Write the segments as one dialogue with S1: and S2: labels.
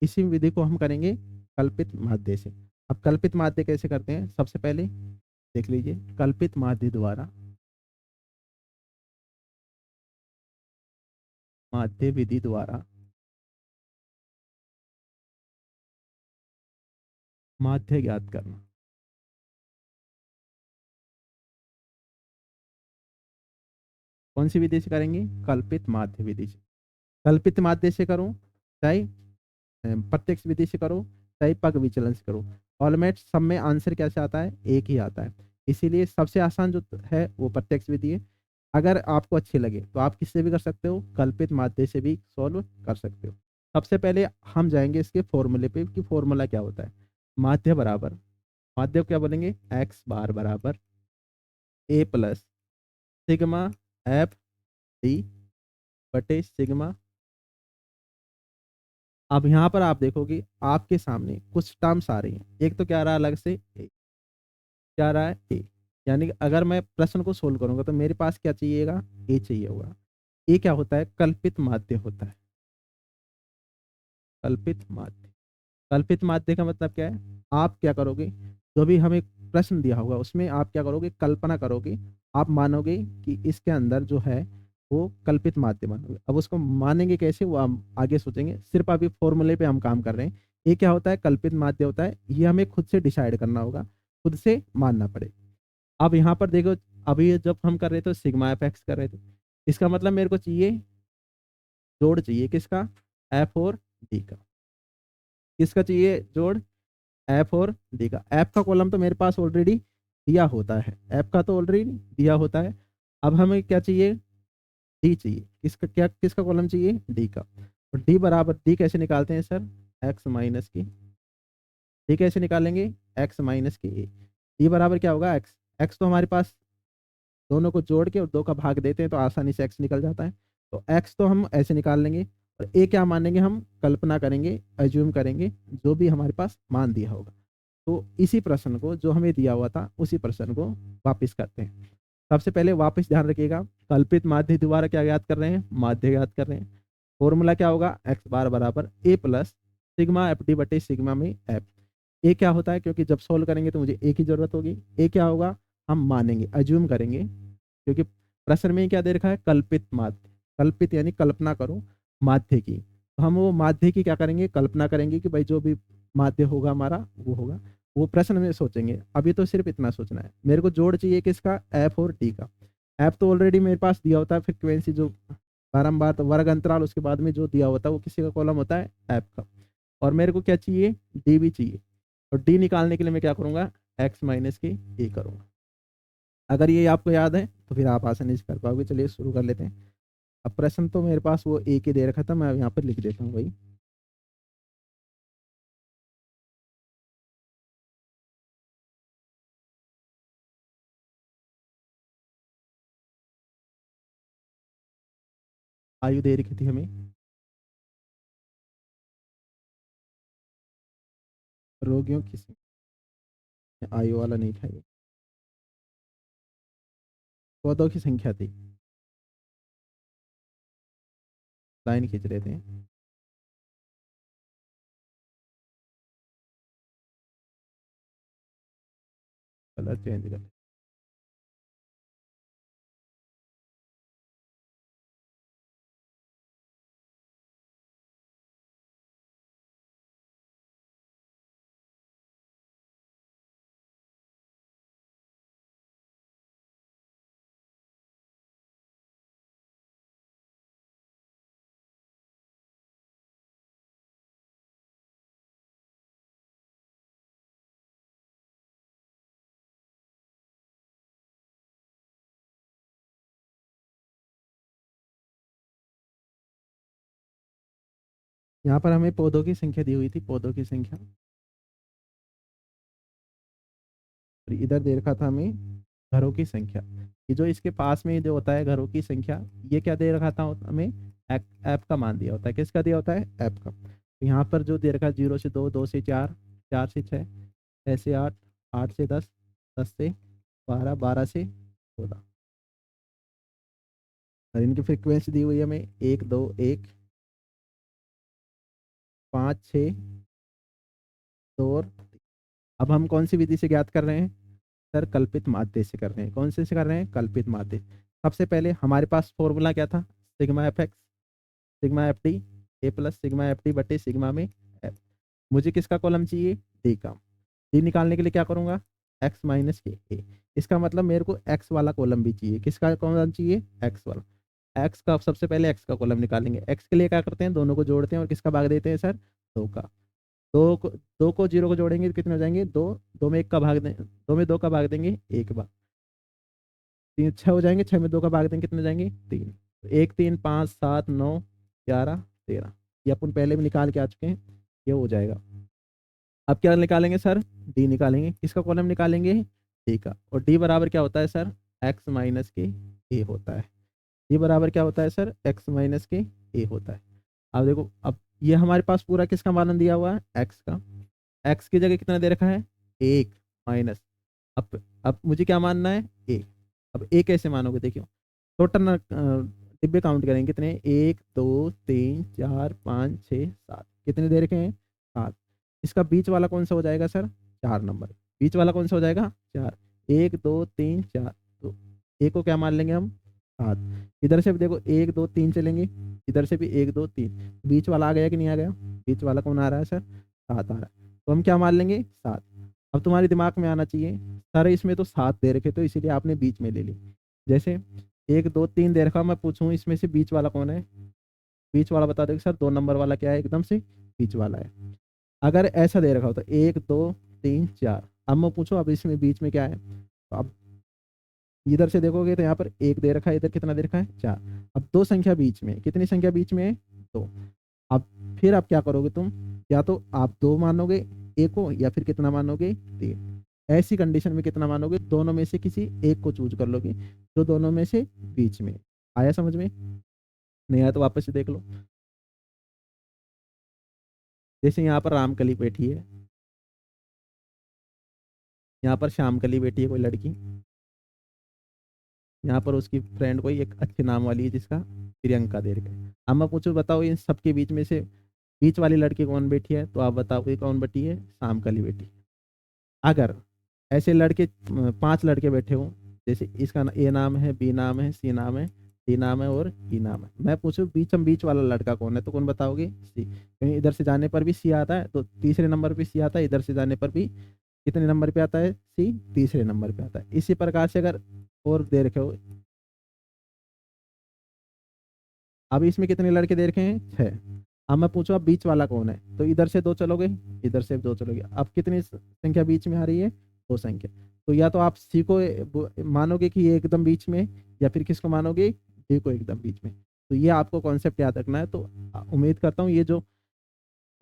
S1: इसी विधि को हम करेंगे कल्पित माध्य से। अब कल्पित माध्य कैसे करते हैं, सबसे पहले देख लीजिए, कल्पित माध्य द्वारा माध्य विधि द्वारा माध्य ज्ञात करना। कौन सी विधि से करेंगे, कल्पित माध्य विधि से। कल्पित माध्य से करो चाहे प्रत्यक्ष विधि से करो, चाहे पग विचलन से करो, ऑलमेट सब में आंसर कैसे आता है, एक ही आता है। इसीलिए सबसे आसान जो है वो प्रत्यक्ष विधि है। अगर आपको अच्छी लगे तो आप किससे भी कर सकते हो, कल्पित माध्य से भी सॉल्व कर सकते हो। सबसे पहले हम जाएंगे इसके फॉर्मूले पे कि फॉर्मूला क्या होता है। माध्य बराबर, माध्य को क्या बोलेंगे, एक्स बार बराबर A plus sigma F D बटे सिग्मा। अब यहाँ पर आप देखोगे आपके सामने कुछ टर्म्स आ रही हैं, एक तो क्या आ रहा है अलग से ए, क्या आ रहा है ए, यानी कि अगर मैं प्रश्न को सोल्व करूंगा तो मेरे पास क्या चाहिएगा, ए चाहिए होगा। ये क्या होता है, कल्पित माध्य होता है। कल्पित माध्य, कल्पित माध्य का मतलब क्या है, आप क्या करोगे, जो भी हमें प्रश्न दिया होगा उसमें आप क्या करोगे, कल्पना करोगे। आप मानोगे कि इसके अंदर जो है वो कल्पित माध्य मानोगे। अब उसको मानेंगे कैसे वो हम आगे सोचेंगे, सिर्फ अभी फॉर्मूले पे हम काम कर रहे हैं। ये क्या होता है, कल्पित माध्य होता है, ये हमें खुद से डिसाइड करना होगा, खुद से मानना पड़ेगा। अब यहाँ पर देखो, अभी जब हम कर रहे थे सिग्मा एफ एक्स कर रहे थे, इसका मतलब मेरे को चाहिए, जोड़ चाहिए किसका, एफ और डी का। किसका चाहिए जोड़, एफ और डी का। एफ का कॉलम तो मेरे पास ऑलरेडी दिया होता है, एफ का तो ऑलरेडी दिया होता है। अब हमें क्या चाहिए, डी चाहिए। किसका, क्या किसका कॉलम चाहिए, डी का। और डी बराबर, डी कैसे निकालते हैं सर, एक्स माइनस की, डी कैसे निकालेंगे, एक्स माइनस की ए। डी बराबर क्या होगा, एक्स। एक्स तो हमारे पास दोनों को जोड़ के और दो का भाग देते हैं तो आसानी से एक्स निकल जाता है। तो एक्स तो हम ऐसे निकाल लेंगे, और ए क्या मानेंगे, हम कल्पना करेंगे, अज्यूम करेंगे जो भी हमारे पास मान दिया होगा। तो इसी प्रश्न को जो हमें दिया हुआ था उसी प्रश्न को वापस करते हैं। सबसे पहले वापस ध्यान रखिएगा, कल्पित माध्य द्वारा क्या याद कर रहे हैं, माध्य याद कर रहे हैं। फॉर्मूला क्या होगा, एक्स बार बराबर A plus sigma F D बटे सिग्मा में एफ। ए क्या होता है, क्योंकि जब सोल्व करेंगे तो मुझे ए की जरूरत होगी। ए क्या होगा, हम मानेंगे, अज्यूम करेंगे, क्योंकि प्रश्न में क्या दे रखा है, कल्पित माध्य। कल्पित यानी कल्पना करो माध्य की, तो हम वो माध्य की क्या करेंगे, कल्पना करेंगे कि भाई जो भी माध्य होगा हमारा वो होगा। वो प्रश्न में सोचेंगे, अभी तो सिर्फ इतना सोचना है। मेरे को जोड़ चाहिए किसका, एफ और टी का। एफ तो ऑलरेडी मेरे पास दिया होता है, फ्रिक्वेंसी जो बारंबार तो वर्ग अंतराल उसके बाद में जो दिया होता है वो किसी का कॉलम होता है, एफ का। और मेरे को क्या चाहिए, डी भी चाहिए। और डी निकालने के लिए मैं क्या करूंगा, एक्स माइनस की ए करूंगा। अगर ये आपको याद है तो फिर आप आसानी से कर पाओगे। चलिए शुरू कर लेते हैं। अब प्रश्न तो मेरे पास वो ए के दे रखा था, मैं यहाँ पर लिख देता हूँ भाई। आयु दे रखी थी हमें, रोगियों की आयु वाला नहीं था ये, पौधों की संख्या थी। लाइन खींच रहे थे। कलर चेंज कर, यहाँ पर हमें पौधों की संख्या दी हुई थी, पौधों की संख्या। और इधर दे रखा था हमें घरों की संख्या। ये जो इसके पास में जो होता है घरों की संख्या, ये क्या दे रखा था हमें, ऐप का मान दिया होता है। किसका दिया होता है, ऐप का। तो यहाँ पर जो दे रखा है 0 से 2, 2 से 4, 4 से 6, 6 से 8, 8 से 10, 10 से 12, 12 से 16। और इनकी फ्रिक्वेंसी दी हुई है हमें 1 2 1 5 6 2 और 3। अब हम कौन सी विधि से ज्ञात कर रहे हैं सर? कल्पित माध्य से कर रहे हैं। कौन से कर रहे हैं? कल्पित माध्य। सबसे पहले हमारे पास फॉर्मूला क्या था? Sigma F x sigma F D A plus sigma F D बटे सिग्मा में एफ। मुझे किसका कॉलम चाहिए? डी का। डी निकालने के लिए क्या करूंगा? एक्स माइनस के ए। इसका मतलब मेरे को एक्स वाला कॉलम भी चाहिए। किसका कॉलम चाहिए? एक्स वाला। एक्स का सबसे पहले एक्स का कॉलम निकालेंगे। एक्स के लिए क्या करते हैं? दोनों को जोड़ते हैं और किसका भाग देते हैं सर? दो का। दो को जीरो को जोड़ेंगे तो कितने हो जाएंगे? दो। दो में एक का भाग दें, दो में दो का भाग देंगे, एक भाग। तीन छः हो जाएंगे, छः में दो का भाग देंगे, कितने हो जाएंगे? तीन। एक 3 5 7 9 11 13। ये अपन पहले भी निकाल के आ चुके हैं, ये हो जाएगा। अब क्या निकालेंगे सर? डी निकालेंगे। किसका कॉलम निकालेंगे? डी का। और डी बराबर क्या होता है सर? एक्स माइनस के ए होता है। डी बराबर क्या होता है सर? एक्स माइनस के ए होता है। अब देखो, अब ये हमारे पास पूरा किसका मान दिया हुआ है? एक्स का। एक्स की जगह कितना दे रखा है? एक माइनस। अब मुझे क्या मानना है? ए। अब ए कैसे मानोगे? देखियो, टोटल डिब्बे काउंट करेंगे कितने? 1 2 3 4 5 6 7। कितने दे रखे हैं? 7। इसका बीच वाला कौन सा हो जाएगा सर? 4 नंबर। बीच वाला कौन सा हो जाएगा? 4। 1 2 3 4। तो ए को क्या मान लेंगे हम? 7। इधर से भी देखो 1 2 3 चलेंगे, इधर से भी 1 2 3। बीच वाला आ गया कि नहीं आ गया? बीच वाला कौन आ रहा है सर? 7 आ रहा है। तो हम क्या मान लेंगे? 7। अब तुम्हारे दिमाग में आना चाहिए, सर इसमें तो 7 दे रखे तो इसीलिए आपने बीच में ले ली। जैसे 1 2 3 दे रखा, मैं पूछूं इसमें से बीच वाला कौन है? बीच वाला बता दो सर। 2 नंबर वाला क्या है? एकदम से बीच वाला है। अगर ऐसा दे रखा हो तो 1 2 3 4। अब मैं पूछूं अब इसमें बीच में क्या है? तो अब इधर से देखोगे तो यहाँ पर 1 दे रखा है, इधर कितना दे रखा है? 4। अब दो संख्या बीच में, कितनी संख्या बीच में है? 2। अब फिर आप क्या करोगे तुम? या तो आप 2 मानोगे ए को, या फिर कितना मानोगे? 3। ऐसी कंडीशन में कितना मानोगे? दोनों में से किसी एक को चूज कर लोगे, जो दोनों में से बीच में। आया समझ में? नहीं आया तो वापस से देख लो। जैसे यहाँ पर रामकली बैठी है, यहाँ पर श्यामकली बैठी है कोई लड़की, यहाँ पर उसकी फ्रेंड कोई एक अच्छे नाम वाली है जिसका प्रियंका दे रखा है। अब मैं पूछूं, बताओ इन सबके बीच में से बीच वाली लड़की कौन बैठी है? तो आप बताओ ये कौन बैठी है? श्यामकली बैठी है। अगर ऐसे लड़के 5 लड़के बैठे हों, जैसे इसका ए नाम है, बी नाम है, सी नाम है, डी नाम है और ई नाम है। मैं पूछूं बीच वाला लड़का कौन है? तो कौन बताओगे? सी। क्योंकि इधर से जाने पर भी सी आता है, तो तीसरे नंबर पे सी आता है। इधर से जाने पर भी कितने नंबर पे आता है? सी। तीसरे नंबर पे आता है। इसी प्रकार से अगर और दे रखे हो, अब इसमें कितने लड़के दे रखे हैं? 6। अब मैं पूछूं अब बीच वाला कौन है? तो इधर से 2 चलोगे, इधर से 2 चलोगे। अब कितनी संख्या बीच में आ रही है? 2 संख्या। तो या तो आप सी को मानोगे कि ये एकदम बीच में, या फिर किसको मानोगे? डी को एकदम बीच में। तो ये आपको कॉन्सेप्ट याद रखना है। तो उम्मीद करता हूँ ये जो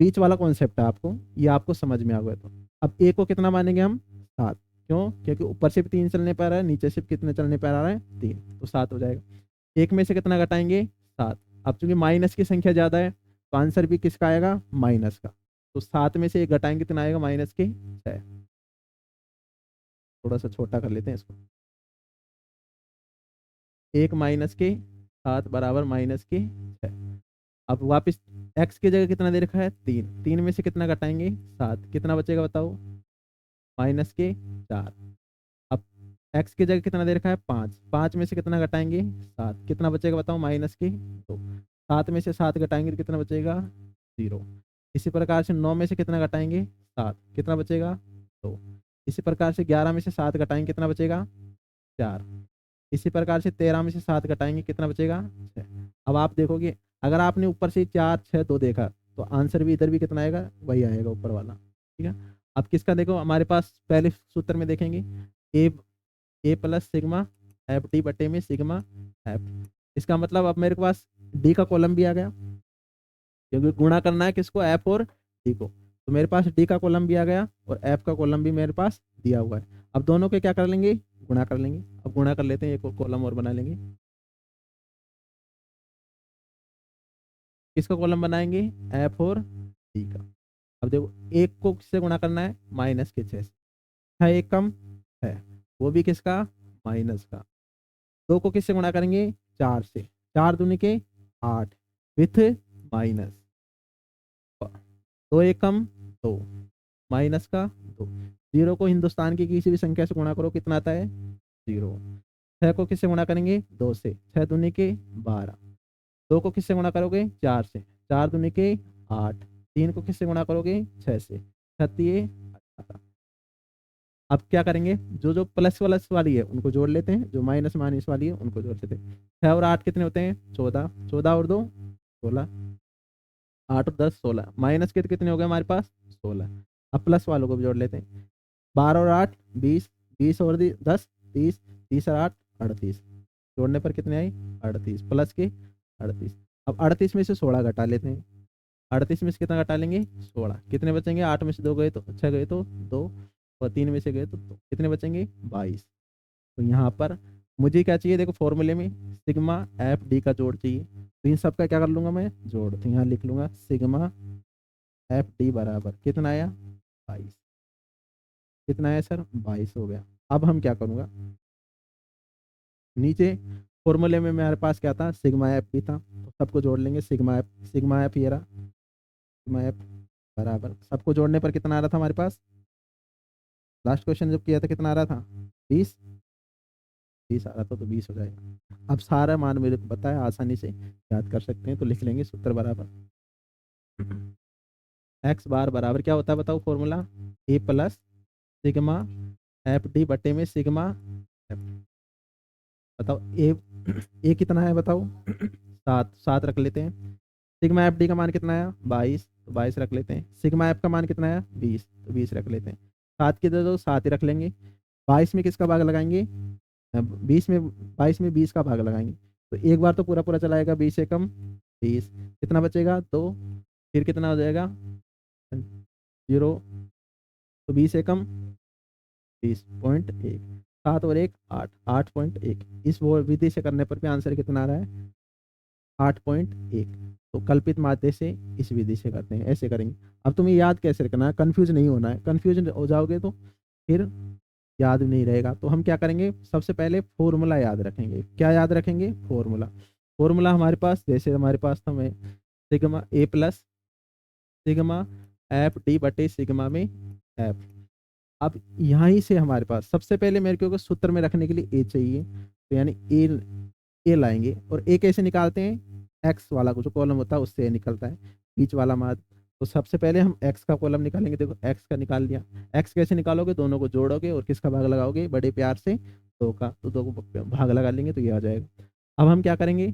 S1: बीच वाला कॉन्सेप्ट है आपको, ये आपको समझ में आ गया। तो अब ए को कितना मानेंगे हम? 7। क्यों? क्योंकि ऊपर से भी 3 चलने पर रहा है, नीचे से भी कितने चलने पर आ रहा है? 3। तो 7 हो जाएगा। एक में से कितना घटाएंगे? 7। अब चूंकि माइनस की संख्या ज्यादा है, तो आंसर भी किसका आएगा? माइनस का। तो 7 में से एक घटाएंगे, कितना आएगा? माइनस के 6। थोड़ा सा छोटा कर लेते हैं इसको। 1 माइनस के 7 बराबर माइनस के 6। अब वापस एक्स की जगह कितना दे रखा है? 3। 3 में से कितना घटाएंगे? 7। कितना बचेगा बताओ? माइनस के 4। अब एक्स की जगह कितना दे रखा है? 5। 5 में से कितना घटाएंगे? 7। कितना बचेगा बताओ? माइनस के 2। 7 में से 7 घटाएंगे तो कितना बचेगा? 0। इसी प्रकार से 9 में से कितना घटाएंगे? 7। कितना बचेगा? 2। इसी प्रकार से 11 में से 7 घटाएंगे, कितना बचेगा? 4। इसी प्रकार से 13 में से 7 घटाएंगे, कितना बचेगा? 6। अब आप देखोगे, अगर आपने ऊपर से 4 6 2 देखा, तो आंसर भी इधर भी कितना आएगा? वही आएगा, ऊपर वाला। ठीक है। अब किसका देखो, हमारे पास पहले सूत्र में देखेंगे, ए ए प्लस सिग्मा एफ डी बटे में सिग्मा एफ। इसका मतलब अब मेरे पास डी का कॉलम भी आ गया, क्योंकि गुणा करना है किसको? एफ और डी को। तो मेरे पास डी का कॉलम भी आ गया और एफ का कॉलम भी मेरे पास दिया हुआ है। अब दोनों के क्या कर लेंगे? गुणा कर लेंगे। अब गुणा कर लेते हैं, एक कॉलम और बना लेंगे। किसका कॉलम बनाएंगे? एफ और डी का। अब देखो, एक को किससे गुणा करना है? माइनस के 6 से। 6 एक कम है, वो भी किसका? माइनस का। 2 को किससे गुणा करेंगे? 4 से। 4 दूनी के 8 विथ माइनस। दो एकम दो, माइनस का दो। जीरो को हिंदुस्तान की किसी भी संख्या से गुणा करो, कितना आता है? जीरो। छः को किससे गुणा करेंगे? दो से। छः दूनी के 12। दो को किससे गुणा करोगे? चार से। चार दूनी के 8। तीन को किससे गुणा करोगे? छः से। छत्तीस 18। अब क्या करेंगे, जो जो प्लस प्लस वाली है उनको जोड़ लेते हैं, जो माइनस माइनस वाली है उनको जोड़ लेते हैं। 6 और 8 कितने होते हैं? 14। 14 और 2 16। 8 और 10 16। माइनस के कितने हो गए हमारे पास? 16। अब प्लस वालों को भी जोड़ लेते हैं। 12 और 8 20। 20 और 10 30। 30 और 8 38। जोड़ने पर कितने आई? 38 प्लस के 38। अब 38 में से 16 घटा लेते हैं। 38 में से कितना घटा लेंगे? 16। कितने बचेंगे? 8 में से 2 गए तो 6 गए तो 2, और 3 में से गए तो 2, कितने बचेंगे? 22। तो यहाँ पर मुझे क्या चाहिए? देखो फॉर्मूले में सिग्मा एफ डी का जोड़ चाहिए, तो इन सब का क्या कर लूंगा मैं? जोड़। तो यहाँ लिख लूंगा सिग्मा एफ डी बराबर कितना आया? 22। कितना आया सर? 22 हो गया। अब हम क्या करूँगा, नीचे फॉर्मूले में मेरे पास क्या था? सिग्मा एफ भी था, तो सबको जोड़ लेंगे। सिग्मा एफ ये रहा। सिग्मा एफ बराबर सबको जोड़ने पर कितना आ रहा था हमारे पास? लास्ट क्वेश्चन जब किया था कितना आ रहा था? 20। 20 आ रहा था, तो 20 हो जाएगा। अब सारा मान मेरे को पता है, आसानी से याद कर सकते हैं, तो लिख लेंगे सूत्र बराबर एक्स बार बराबर क्या होता है बताओ फॉर्मूला? ए प्लस सिग्मा एफ डी बटे में सिग्मा एफ। बताओ ए ए कितना है बताओ? 7। 7 रख लेते हैं। सिग्मा एफ डी का मान कितना है? 22, तो 22 रख लेते हैं। सिग्मा एफ का मान कितना है? 20, तो 20 रख लेते हैं। 7 की दे दो 7 ही रख लेंगे। 22 में किसका भाग लगाएंगे? 20 में 22 में 20 का भाग लगाएंगे, तो एक बार तो पूरा पूरा चलाएगा। 20 से कम 20, कितना बचेगा? 2। फिर कितना हो जाएगा? 0। तो 20 से कम 20.1। 7 और 1 8, 8.1। इस वो विधि से करने पर भी आंसर कितना आ रहा है? 8.1। तो कल्पित माध्य से इस विधि से करते हैं, ऐसे करेंगे। अब तुम्हें याद कैसे रखना है, कंफ्यूज नहीं होना है। कंफ्यूज हो जाओगे तो फिर याद नहीं रहेगा। तो हम क्या करेंगे, सबसे पहले फॉर्मूला याद रखेंगे। क्या याद रखेंगे? फॉर्मूला। फॉर्मूला हमारे पास जैसे हमारे पास था, मैं sigma A plus sigma F D बटे सिग्मा में एफ। अब यहाँ ही से हमारे पास सबसे पहले मेरे को सूत्र में रखने के लिए ए चाहिए, तो यानी ए लाएंगे। और ए कैसे निकालते हैं? एक्स वाला जो कॉलम होता है उससे ए निकलता है, बीच वाला माद। तो सबसे पहले हम एक्स का कॉलम निकालेंगे। देखो एक्स का निकाल लिया। एक्स कैसे निकालोगे? दोनों को जोड़ोगे और किसका भाग लगाओगे? बड़े प्यार से 2 का, तो 2 को भाग लगा लेंगे तो ये आ जाएगा। अब हम क्या करेंगे,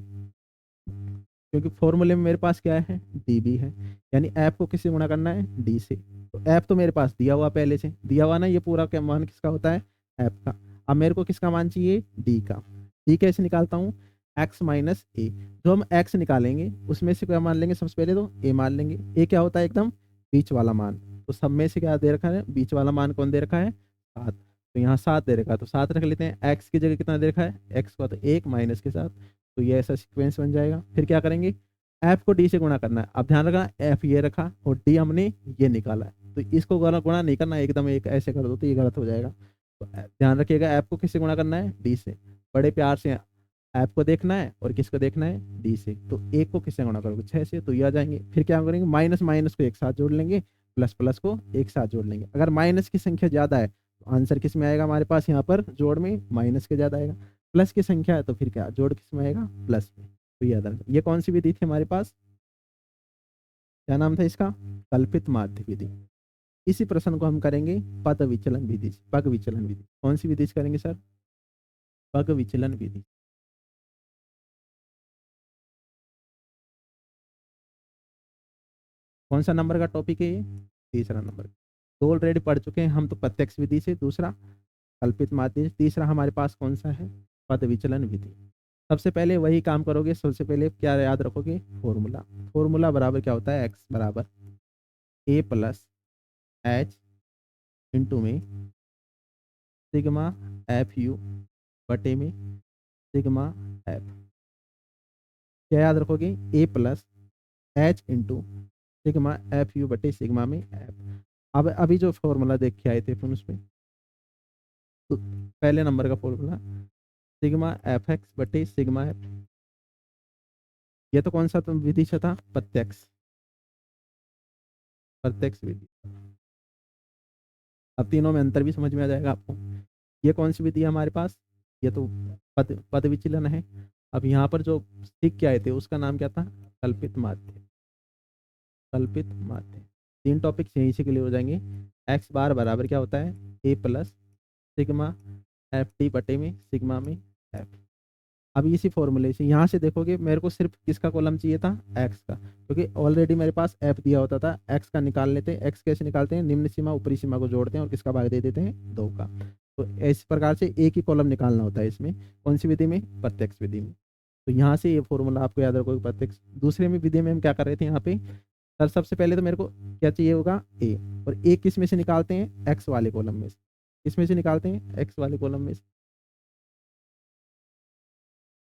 S1: क्योंकि फॉर्मूले में मेरे पास क्या है? डी बी है, यानी एफ को किससे गुणा करना है? डी से। तो एफ तो मेरे पास दिया हुआ, पहले से दिया हुआ ना, ये पूरा क्या मान किसका होता है? एफ का। अब मेरे को किसका मान चाहिए? डी का। डी कैसे निकालता हूँ? एक्स माइनस ए। जो हम एक्स निकालेंगे उसमें से क्या मान लेंगे? सबसे पहले तो ए मान लेंगे। ए क्या होता है? एकदम बीच वाला मान। तो सब में से क्या दे रखा है? बीच वाला मान कौन दे रखा है? 7। तो यहाँ 7 दे रखा है, तो 7 रख लेते हैं। एक्स की जगह कितना दे रखा है? एक्स का तो 1 माइनस के साथ, तो ये ऐसा सीक्वेंस बन जाएगा। फिर क्या करेंगे? एफ को डी से गुणा करना है। अब ध्यान रखना, एफ ये रखा और डी हमने ये निकाला है, तो इसको गुणा गुणा नहीं करना, एकदम एक ऐसे कर दो तो ये गलत हो जाएगा। तो ध्यान रखिएगा, एफ को किससे गुणा करना है? डी से। बड़े प्यार से एफ को देखना है और किसको देखना है? डी से। तो एक को किससे गुणा करोगे? 6 से, तो ये आ जाएंगे। फिर क्या करेंगे? माइनस माइनस को एक साथ जोड़ लेंगे, प्लस प्लस को एक साथ जोड़ लेंगे। अगर माइनस की संख्या ज्यादा है तो आंसर किस में आएगा? हमारे पास यहाँ पर जोड़ में माइनस के ज्यादा आएगा। प्लस की संख्या है तो फिर क्या जोड़ किस में आएगा? प्लस में। तो याद रखना, ये कौन सी विधि थी हमारे पास? क्या नाम था इसका? कल्पित माध्य विधि। इसी प्रश्न को हम करेंगे पद विचलन विधि से। पग विचलन विधि कौन सी विधि से करेंगे सर? पग विचलन विधि। कौन सा नंबर का टॉपिक है ये? तीसरा नंबर। तो ऑलरेडी पढ़ चुके हैं हम तो प्रत्यक्ष विधि से, दूसरा कल्पित माध्य, तीसरा हमारे पास कौन सा है? पद विचलन विधि। सबसे पहले वही काम करोगे, सबसे पहले क्या याद रखोगे? फॉर्मूला। फॉर्मूला बराबर क्या होता है? एक्स बराबर ए प्लस एच इंटू में सिग्मा एफ यू बटे में सिग्मा एफ। क्या याद रखोगे? A plus H into sigma F U बटे सिग्मा में एफ। अब अभी जो फॉर्मूला देख के आए थे अपन उसमें, तो पहले नंबर का फॉर्मूला सिग्मा एफ एक्स बटे सिग्मा एफ। ये तो कौन सा विधि से था? प्रत्यक्ष। प्रत्यक्ष विधि। अब तीनों में अंतर भी समझ में आ जाएगा आपको। ये कौन सी विधि है हमारे पास? ये तो पद पद विचलन है। अब यहाँ पर जो सीख के आए थे उसका नाम क्या था? कल्पित माध्य। कल्पित माध्य। तीन टॉपिक यहीं से क्लियर हो जाएंगे। एक्स बार बराबर क्या होता है? ए प्लस सिग्मा एफ टी बटे में सिग्मा में एफ। अब इसी फॉर्मूले से यहाँ से देखोगे, मेरे को सिर्फ किसका कॉलम चाहिए था? एक्स का, क्योंकि ऑलरेडी मेरे पास एफ दिया होता था। एक्स का निकाल लेते हैं। एक्स कैसे निकालते हैं? निम्न सीमा ऊपरी सीमा को जोड़ते हैं और किसका भाग दे देते हैं? 2 का। तो इस प्रकार से एक ही कॉलम निकालना होता है इसमें। कौन सी विधि में? प्रत्यक्ष विधि में। तो यहाँ से ये फॉर्मूला आपको याद रखो। प्रत्यक्ष दूसरे में विधि में हम क्या कर रहे थे यहाँ पे? सर सबसे पहले तो मेरे को क्या चाहिए होगा? ए। और ए किस में से निकालते हैं? एक्स वाले कॉलम में से। किस में से निकालते हैं? एक्स वाले कॉलम में से।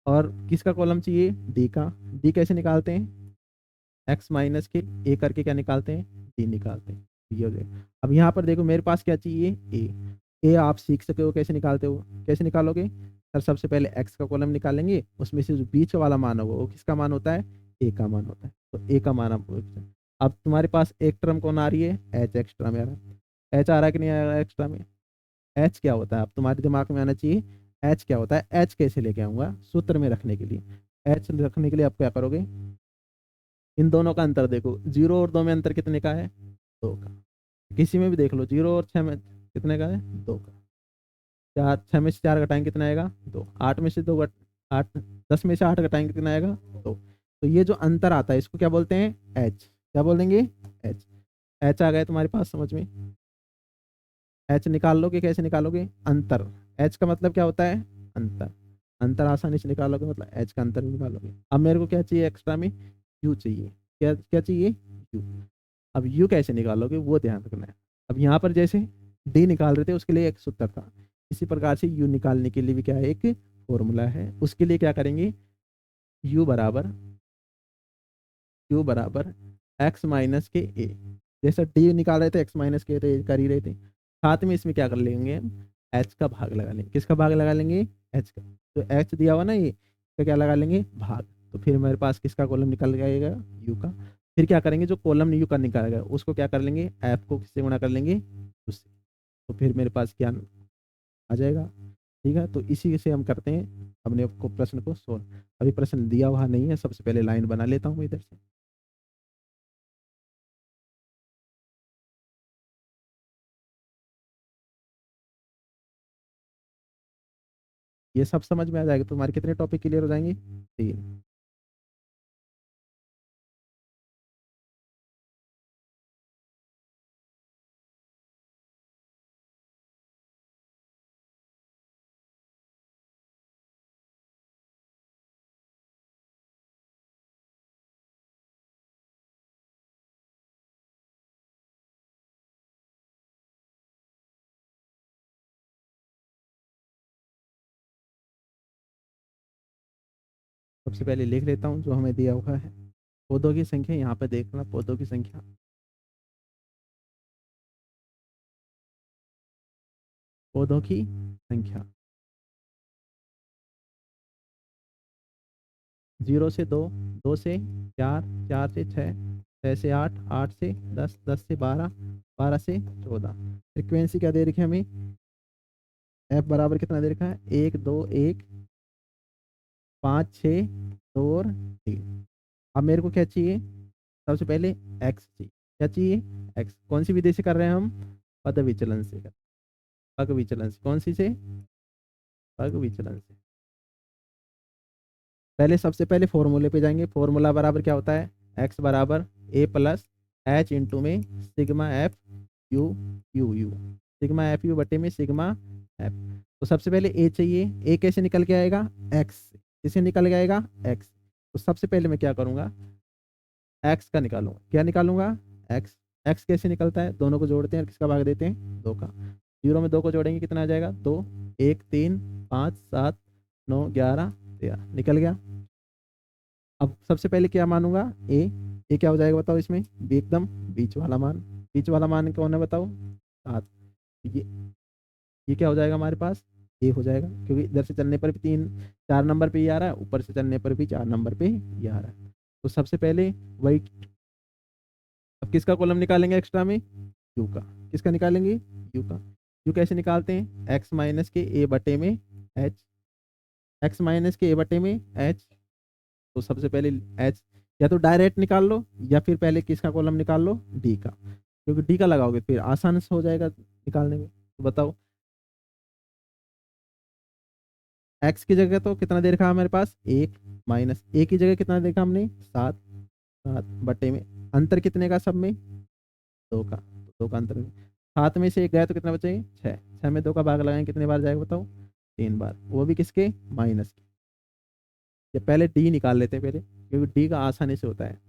S1: और किसका कॉलम चाहिए? डी का। डी कैसे निकालते हैं? एक्स माइनस के ए करके क्या निकालते हैं? डी निकालते हैं। ये हो जाएगा। अब यहाँ पर देखो मेरे पास क्या चाहिए? ए। ए आप सीख सके हो कैसे निकालते हो? कैसे निकालोगे? सर सबसे पहले एक्स का कॉलम निकालेंगे, उसमें से जो बीच वाला मान होगा वो किसका मान होता है? ए का मान होता है। तो ए का मान अब तुम्हारे पास एक टर्म कौन आ रही है? एच एक्स्ट्रा में आ रहा है। एच आ रहा है कि नहीं आ रहा है एक्स्ट्रा में? एच क्या होता है? अब तुम्हारे दिमाग में आना चाहिए एच क्या होता है। एच कैसे लेके आऊंगा सूत्र में रखने के लिए? एच रखने के लिए आप क्या करोगे? इन दोनों का अंतर देखो, 0 और 2 में अंतर कितने का है? 2 का। किसी में भी देख लो, 0 और 6 में कितने का है? 2 का। 6 में से 4 घटाएंगे कितना आएगा? 2। 8 में से 2 8, 10 में से 8 घटाएंगे कितना आएगा? 2। तो ये जो अंतर आता है इसको क्या बोलते हैं? एच। क्या बोलेंगे? एच। एच आ गया तुम्हारे पास समझ में? एच निकाल लोगे, कैसे निकालोगे? अंतर। एच का मतलब क्या होता है? अंतर। अंतर आसानी से निकालोगे, मतलब एच का अंतर भी निकालोगे। अब मेरे को क्या चाहिए एक्स्ट्रा में? यू चाहिए। क्या क्या चाहिए? यू। अब यू कैसे निकालोगे वो ध्यान रखना है। अब यहाँ पर जैसे डी निकाल रहे थे उसके लिए एक सूत्र था, इसी प्रकार से यू निकालने के लिए भी क्या है? एक फॉर्मूला है। उसके लिए क्या करेंगे? यू बराबर एक्स माइनस के ए। जैसा डी निकाल रहे थे एक्स माइनस के तो कर ही रहे थे, साथ में इसमें क्या कर लेंगे? एच का भाग लगा लेंगे। किसका भाग लगा लेंगे? एच का। तो एच दिया हुआ ना ये, इसका क्या लगा लेंगे? भाग। तो फिर मेरे पास किसका कॉलम निकल जाएगा? यू का। फिर क्या करेंगे? जो कॉलम यू का निकालेगा उसको क्या कर लेंगे? एफ को किससे गुणा कर लेंगे? उससे। तो फिर मेरे पास क्या आ जाएगा? ठीक है, तो इसी से हम करते हैं अपने को प्रश्न को सोल्व। अभी प्रश्न दिया हुआ नहीं है, सबसे पहले लाइन बना लेता हूँ इधर से। ये सब समझ में आ जाएगा। तुम्हारे कितने टॉपिक क्लियर हो जाएंगे? 3। सबसे पहले लिख लेता हूँ जो हमें दिया हुआ है। पौधों की संख्या यहाँ पे देखना, पौधों की संख्या। पौधों की संख्या 0 से 2, 2 से 4, 4 से 6, 6 से 8, 8 से 10, 10 से 12, 12 से 14। फ्रिक्वेंसी क्या दे रखी है हमें? एफ बराबर कितना दे रखा है? 1, 2, 1, 5, 6, 2 और 3। अब मेरे को क्या चाहिए? सबसे पहले एक्स चाहिए। क्या चाहिए? एक्स। कौन सी विधि से कर रहे हैं हम? पद विचलन से कर। पग विचलन से। कौन सी से? पग विचलन से। पहले सबसे पहले फॉर्मूले पे जाएंगे। फॉर्मूला बराबर क्या होता है? एक्स बराबर ए प्लस एच इंटू में sigma F you you you. Sigma F U बटे में सिग्मा एफ। तो सबसे पहले ए चाहिए। ए कैसे निकल के आएगा? एक्स से। किसे निकल के आएगा? एक्स। तो सबसे पहले मैं क्या करूंगा? एक्स का निकालूंगा। क्या निकालूंगा? एक्स। एक्स कैसे निकलता है? दोनों को जोड़ते हैं और किसका भाग देते हैं? 2 का। 0 में 2 को जोड़ेंगे कितना आ जाएगा? 2। 1 3 5 7 9 11 13 निकल गया। अब सबसे पहले क्या मानूंगा? ए। ए क्या हो जाएगा बताओ इसमें? बी एकदम बीच वाला मान। बीच वाला मान कौन है बताओ? 7। ये ये क्या हो जाएगा हमारे पास? ए हो जाएगा, क्योंकि इधर से चलने पर भी 4 नंबर पे ही आ रहा है, ऊपर से चलने पर भी 4 नंबर पे ही आ रहा है। तो सबसे पहले वही अब किसका कॉलम निकालेंगे एक्स्ट्रा में? यू का। किसका निकालेंगे? यू का। यू कैसे निकालते हैं? एक्स माइनस के ए बटे में एच। एक्स माइनस के ए बटे में एच। तो सबसे पहले एच या तो डायरेक्ट निकाल लो, या फिर पहले किसका कॉलम निकाल लो? डी का, क्योंकि डी का लगाओगे फिर आसान से हो जाएगा निकालने में। तो बताओ, एक्स की जगह तो कितना दे रखा है हमारे पास? एक। माइनस ए की जगह कितना देखा हमने? सात। सात बटे में अंतर कितने का सब में? दो का। तो दो का अंतर में सात में से एक गया तो कितना बचेगा? छः। छः में दो का भाग लगाएंगे कितने बार जाएगा बताओ? तीन बार, वो भी किसके? माइनस के। या पहले डी निकाल लेते हैं पहले, क्योंकि डी का आसानी से होता है।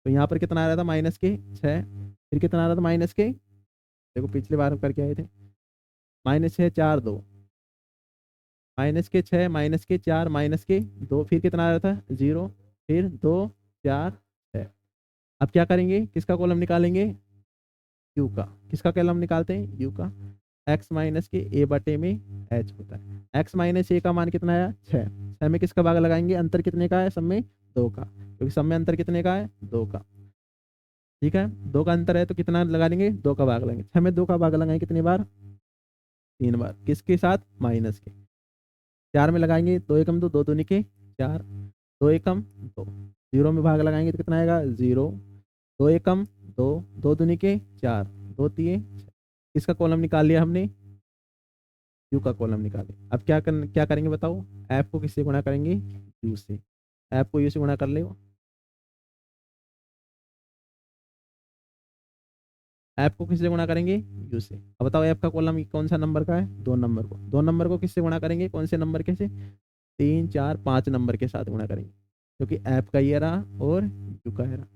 S1: तो यहाँ पर कितना आ रहा था? माइनस के छः। फिर कितना आ रहा था? माइनस के, देखो पिछली बार हम करके आए थे, माइनस छः चार दो, माइनस के छः, माइनस के चार, माइनस के दो, फिर कितना आ रहा था? जीरो। फिर दो, चार, छः। अब क्या करेंगे? किसका कॉलम निकालेंगे? यू का। किसका कॉलम निकालते हैं? यू का। एक्स माइनस के ए बटे में एच होता है। एक्स माइनस ए का मान कितना आया? छः। छः में किसका भाग लगाएंगे? अंतर कितने का है सब में? दो का, क्योंकि सब में अंतर कितने का है? दो का। ठीक है, दो का अंतर है तो कितना लगा लेंगे? दो का भाग लेंगे। छः में दो का भाग लगाएंगे कितनी बार? तीन बार। किसके साथ? माइनस के। चार में लगाएंगे, दो एकम दो, दो दूनी के चार, दो एकम दो। जीरो में भाग लगाएंगे तो कितना आएगा? जीरो। दो एकम दो, दो दूनी के चार, दो तिये छः। किसका कॉलम निकाल लिया हमने? यू का कॉलम निकाले। अब क्या करेंगे बताओ? एफ को किससे गुणा करेंगे? यू से। एफ को यू से गुणा कर ले। एफ को किससे गुणा करेंगे? यू से। अब बताओ एफ का कॉलम कौन सा नंबर का है? दो नंबर को। दो नंबर को किससे गुणा करेंगे? कौन से नंबर के से? तीन चार पाँच नंबर के साथ गुणा करेंगे, क्योंकि एफ का ये रहा और यू का है रहा।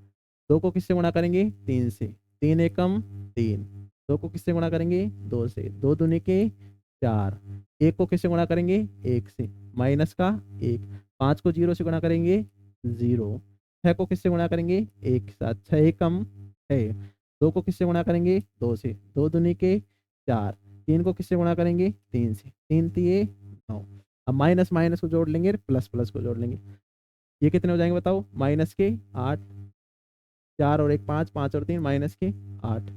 S1: दो को किससे गुणा करेंगे? तीन से। तीन एकम तीन। दो को किससे गुणा करेंगे? दो से। दो दूनी के चार। एक को किससे गुणा करेंगे? एक से। माइनस का एक। पाँच को जीरो से गुणा करेंगे? जीरो। छः को किससे गुणा करेंगे? एक के साथ। छः एकम है। दो को किससे गुणा करेंगे? दो से। दो दूनी के चार। तीन को किससे गुणा करेंगे? तीन से। तीन तिये नौ। अब माइनस माइनस को जोड़ लेंगे, प्लस प्लस को जोड़ लेंगे। ये कितने हो जाएंगे बताओ? माइनस के आठ। चार और एक पाँच, पाँच और तीन माइनस के आठ।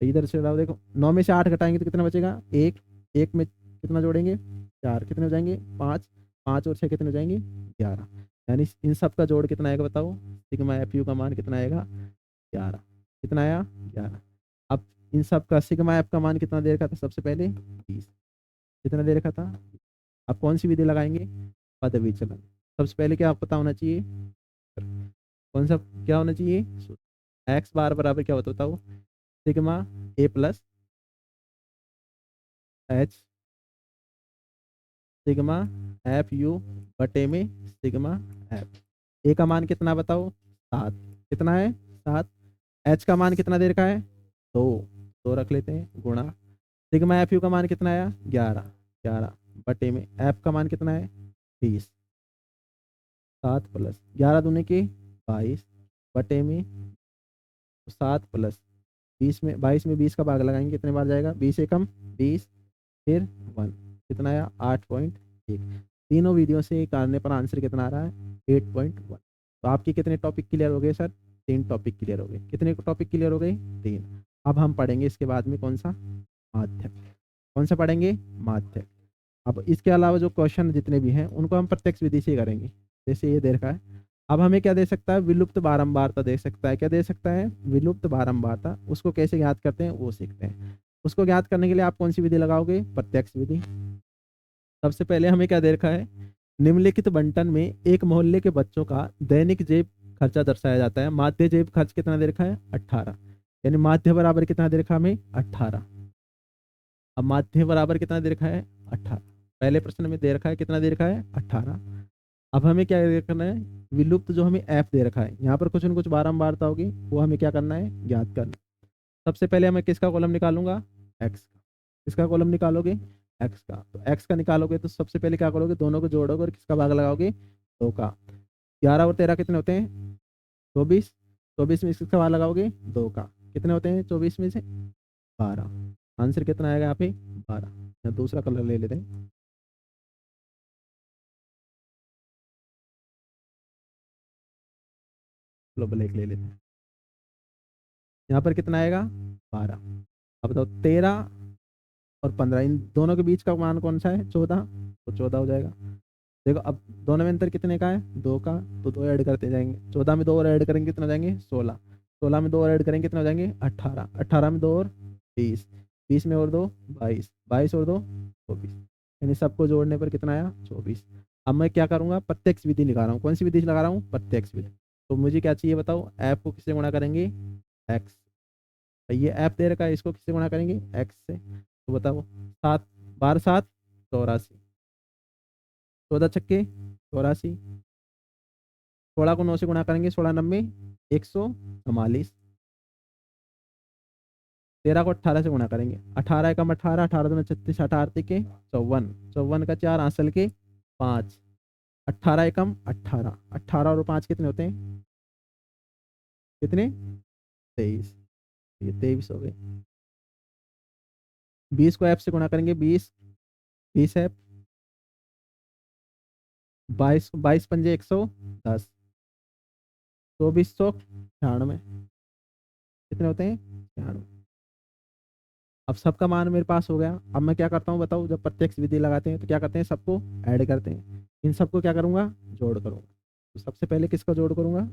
S1: इधर से लाओ, देखो नौ में से आठ घटाएंगे तो कितना बचेगा? एक। एक में कितना जोड़ेंगे? चार। कितने हो जाएंगे? पाँच। पाँच और छः कितने हो जाएंगे? ग्यारह। यानी इन सब का जोड़ कितना आएगा बताओ? सिग्मा एफ यू का मान कितना आएगा? ग्यारह। कितना आया? ग्यारह। अब इन सब का सिग्मा एफ का मान कितना दे रखा था सबसे पहले? 20। कितना दे रखा था? अब कौन सी विधि लगाएंगे? पद विचलन। सबसे पहले क्या पता होना चाहिए? कौन सा क्या होना चाहिए? एक्स बार बराबर क्या होता है बताओ? Sigma A plus H sigma F U बटे में सिग्मा एफ। ए का मान कितना बताओ? सात। कितना है? सात। एच का मान कितना दे रखा है? दो। दो रख लेते हैं गुणा। सिग्मा एफ यू का मान कितना आया? ग्यारह। ग्यारह बटे में एफ का मान कितना है? 20। सात प्लस ग्यारह दूनी के 22 बटे में सात प्लस 20 में 22 में 20 का भाग लगाएंगे कितने बार जाएगा? 20 एकम 20, फिर वन। कितना आया? 8.1। तीनों विधियों से करने पर आंसर कितना आ रहा है? 8.1। तो आपके कितने टॉपिक क्लियर हो गए सर? तीन टॉपिक क्लियर हो गए। कितने टॉपिक क्लियर हो गए? तीन। अब हम पढ़ेंगे इसके बाद में कौन सा? माध्य। कौन सा पढ़ेंगे? माध्य। अब इसके अलावा जो क्वेश्चन जितने भी हैं उनको हम प्रत्यक्ष विधि से करेंगे। जैसे ये दे रखा है। अब हमें क्या दे सकता है? विलुप्त बारंबारता दे सकता है। क्या दे सकता है? विलुप्त बारंबारता। उसको कैसे ज्ञात करते हैं वो सीखते हैं। उसको ज्ञात करने के लिए आप कौन सी विधि लगाओगे? प्रत्यक्ष विधि। सबसे पहले हमें क्या दे रखा है? निम्नलिखित बंटन में एक मोहल्ले के बच्चों का दैनिक जेब खर्चा दर्शाया जाता है। माध्य जेब खर्च कितना दे रखा है? 18। यानी माध्य बराबर कितना दे रखा है हमें? 18। अब माध्य बराबर कितना दे रखा है? 18। पहले प्रश्न में दे रखा है कितना दे रखा है? 18। अब हमें क्या करना है? विलुप्त जो हमें एफ दे रखा है, यहाँ पर कुछ न कुछ बारंबारता होगी, वो हमें क्या करना है? ज्ञात करना। सबसे पहले मैं किसका कॉलम निकालूंगा? एक्स का। किसका कॉलम निकालोगे? एक्स का। तो एक्स का निकालोगे तो सबसे पहले क्या करोगे? दोनों को जोड़ोगे और किसका भाग लगाओगे? दो का। 11 और 13 कितने होते हैं? 24। 24 में किसका भाग लगाओगे? दो का। कितने होते हैं 24 में से? 12। आंसर कितना आएगा यहाँ पे? 12। यहाँ दूसरा कलर ले लेते हैं। चलो ब्लैक ले लेते हैं। यहाँ पर कितना आएगा 12। अब बताओ 13 और 15 इन दोनों के बीच का मान कौन सा है 14, तो 14 हो जाएगा। देखो अब दोनों में अंतर कितने का है 2 का, तो 2 ऐड करते जाएंगे। 14 में 2 और ऐड करेंगे कितना हो जाएंगे 16। 16 में 2 और ऐड करेंगे कितना हो जाएंगे 18। 18 में 2 और 20। 20 में और 2 22। 22 और 2 24। यानी सबको जोड़ने पर कितना आया 24। अब मैं क्या करूंगा प्रत्यक्ष विधि लगा रहा हूँ। कौन सी विधि लगा रहा हूँ प्रत्यक्ष विधि। तो मुझे क्या चाहिए बताओ ऐप को किससे गुणा करेंगे एक्स। ये ऐप दे रखा है इसको किससे गुणा करेंगे एक्स से। तो बताओ 7 12 7 84। 14 छक्के 84। 16 को 9 से गुणा करेंगे 16 नब्बे 144। 13 को 18 से गुणा करेंगे 18 एकम 18 18 दूनी 36 18 के 54। 54 का 4 आंसर के 5। 18 एकम 18 18 और 5 कितने होते हैं कितने 23। ये 23 हो गए। 20 को ऐप से गुणा करेंगे 20 20 ऐप 22 22 पंजे 110। 2496 कितने होते हैं 96। अब सबका मान मेरे पास हो गया। अब मैं क्या करता हूँ बताओ जब प्रत्यक्ष विधि लगाते हैं तो क्या करते हैं सबको ऐड करते हैं। इन सबको क्या करूँगा जोड़ करूँगा। तो सबसे पहले किसका जोड़ करूँगा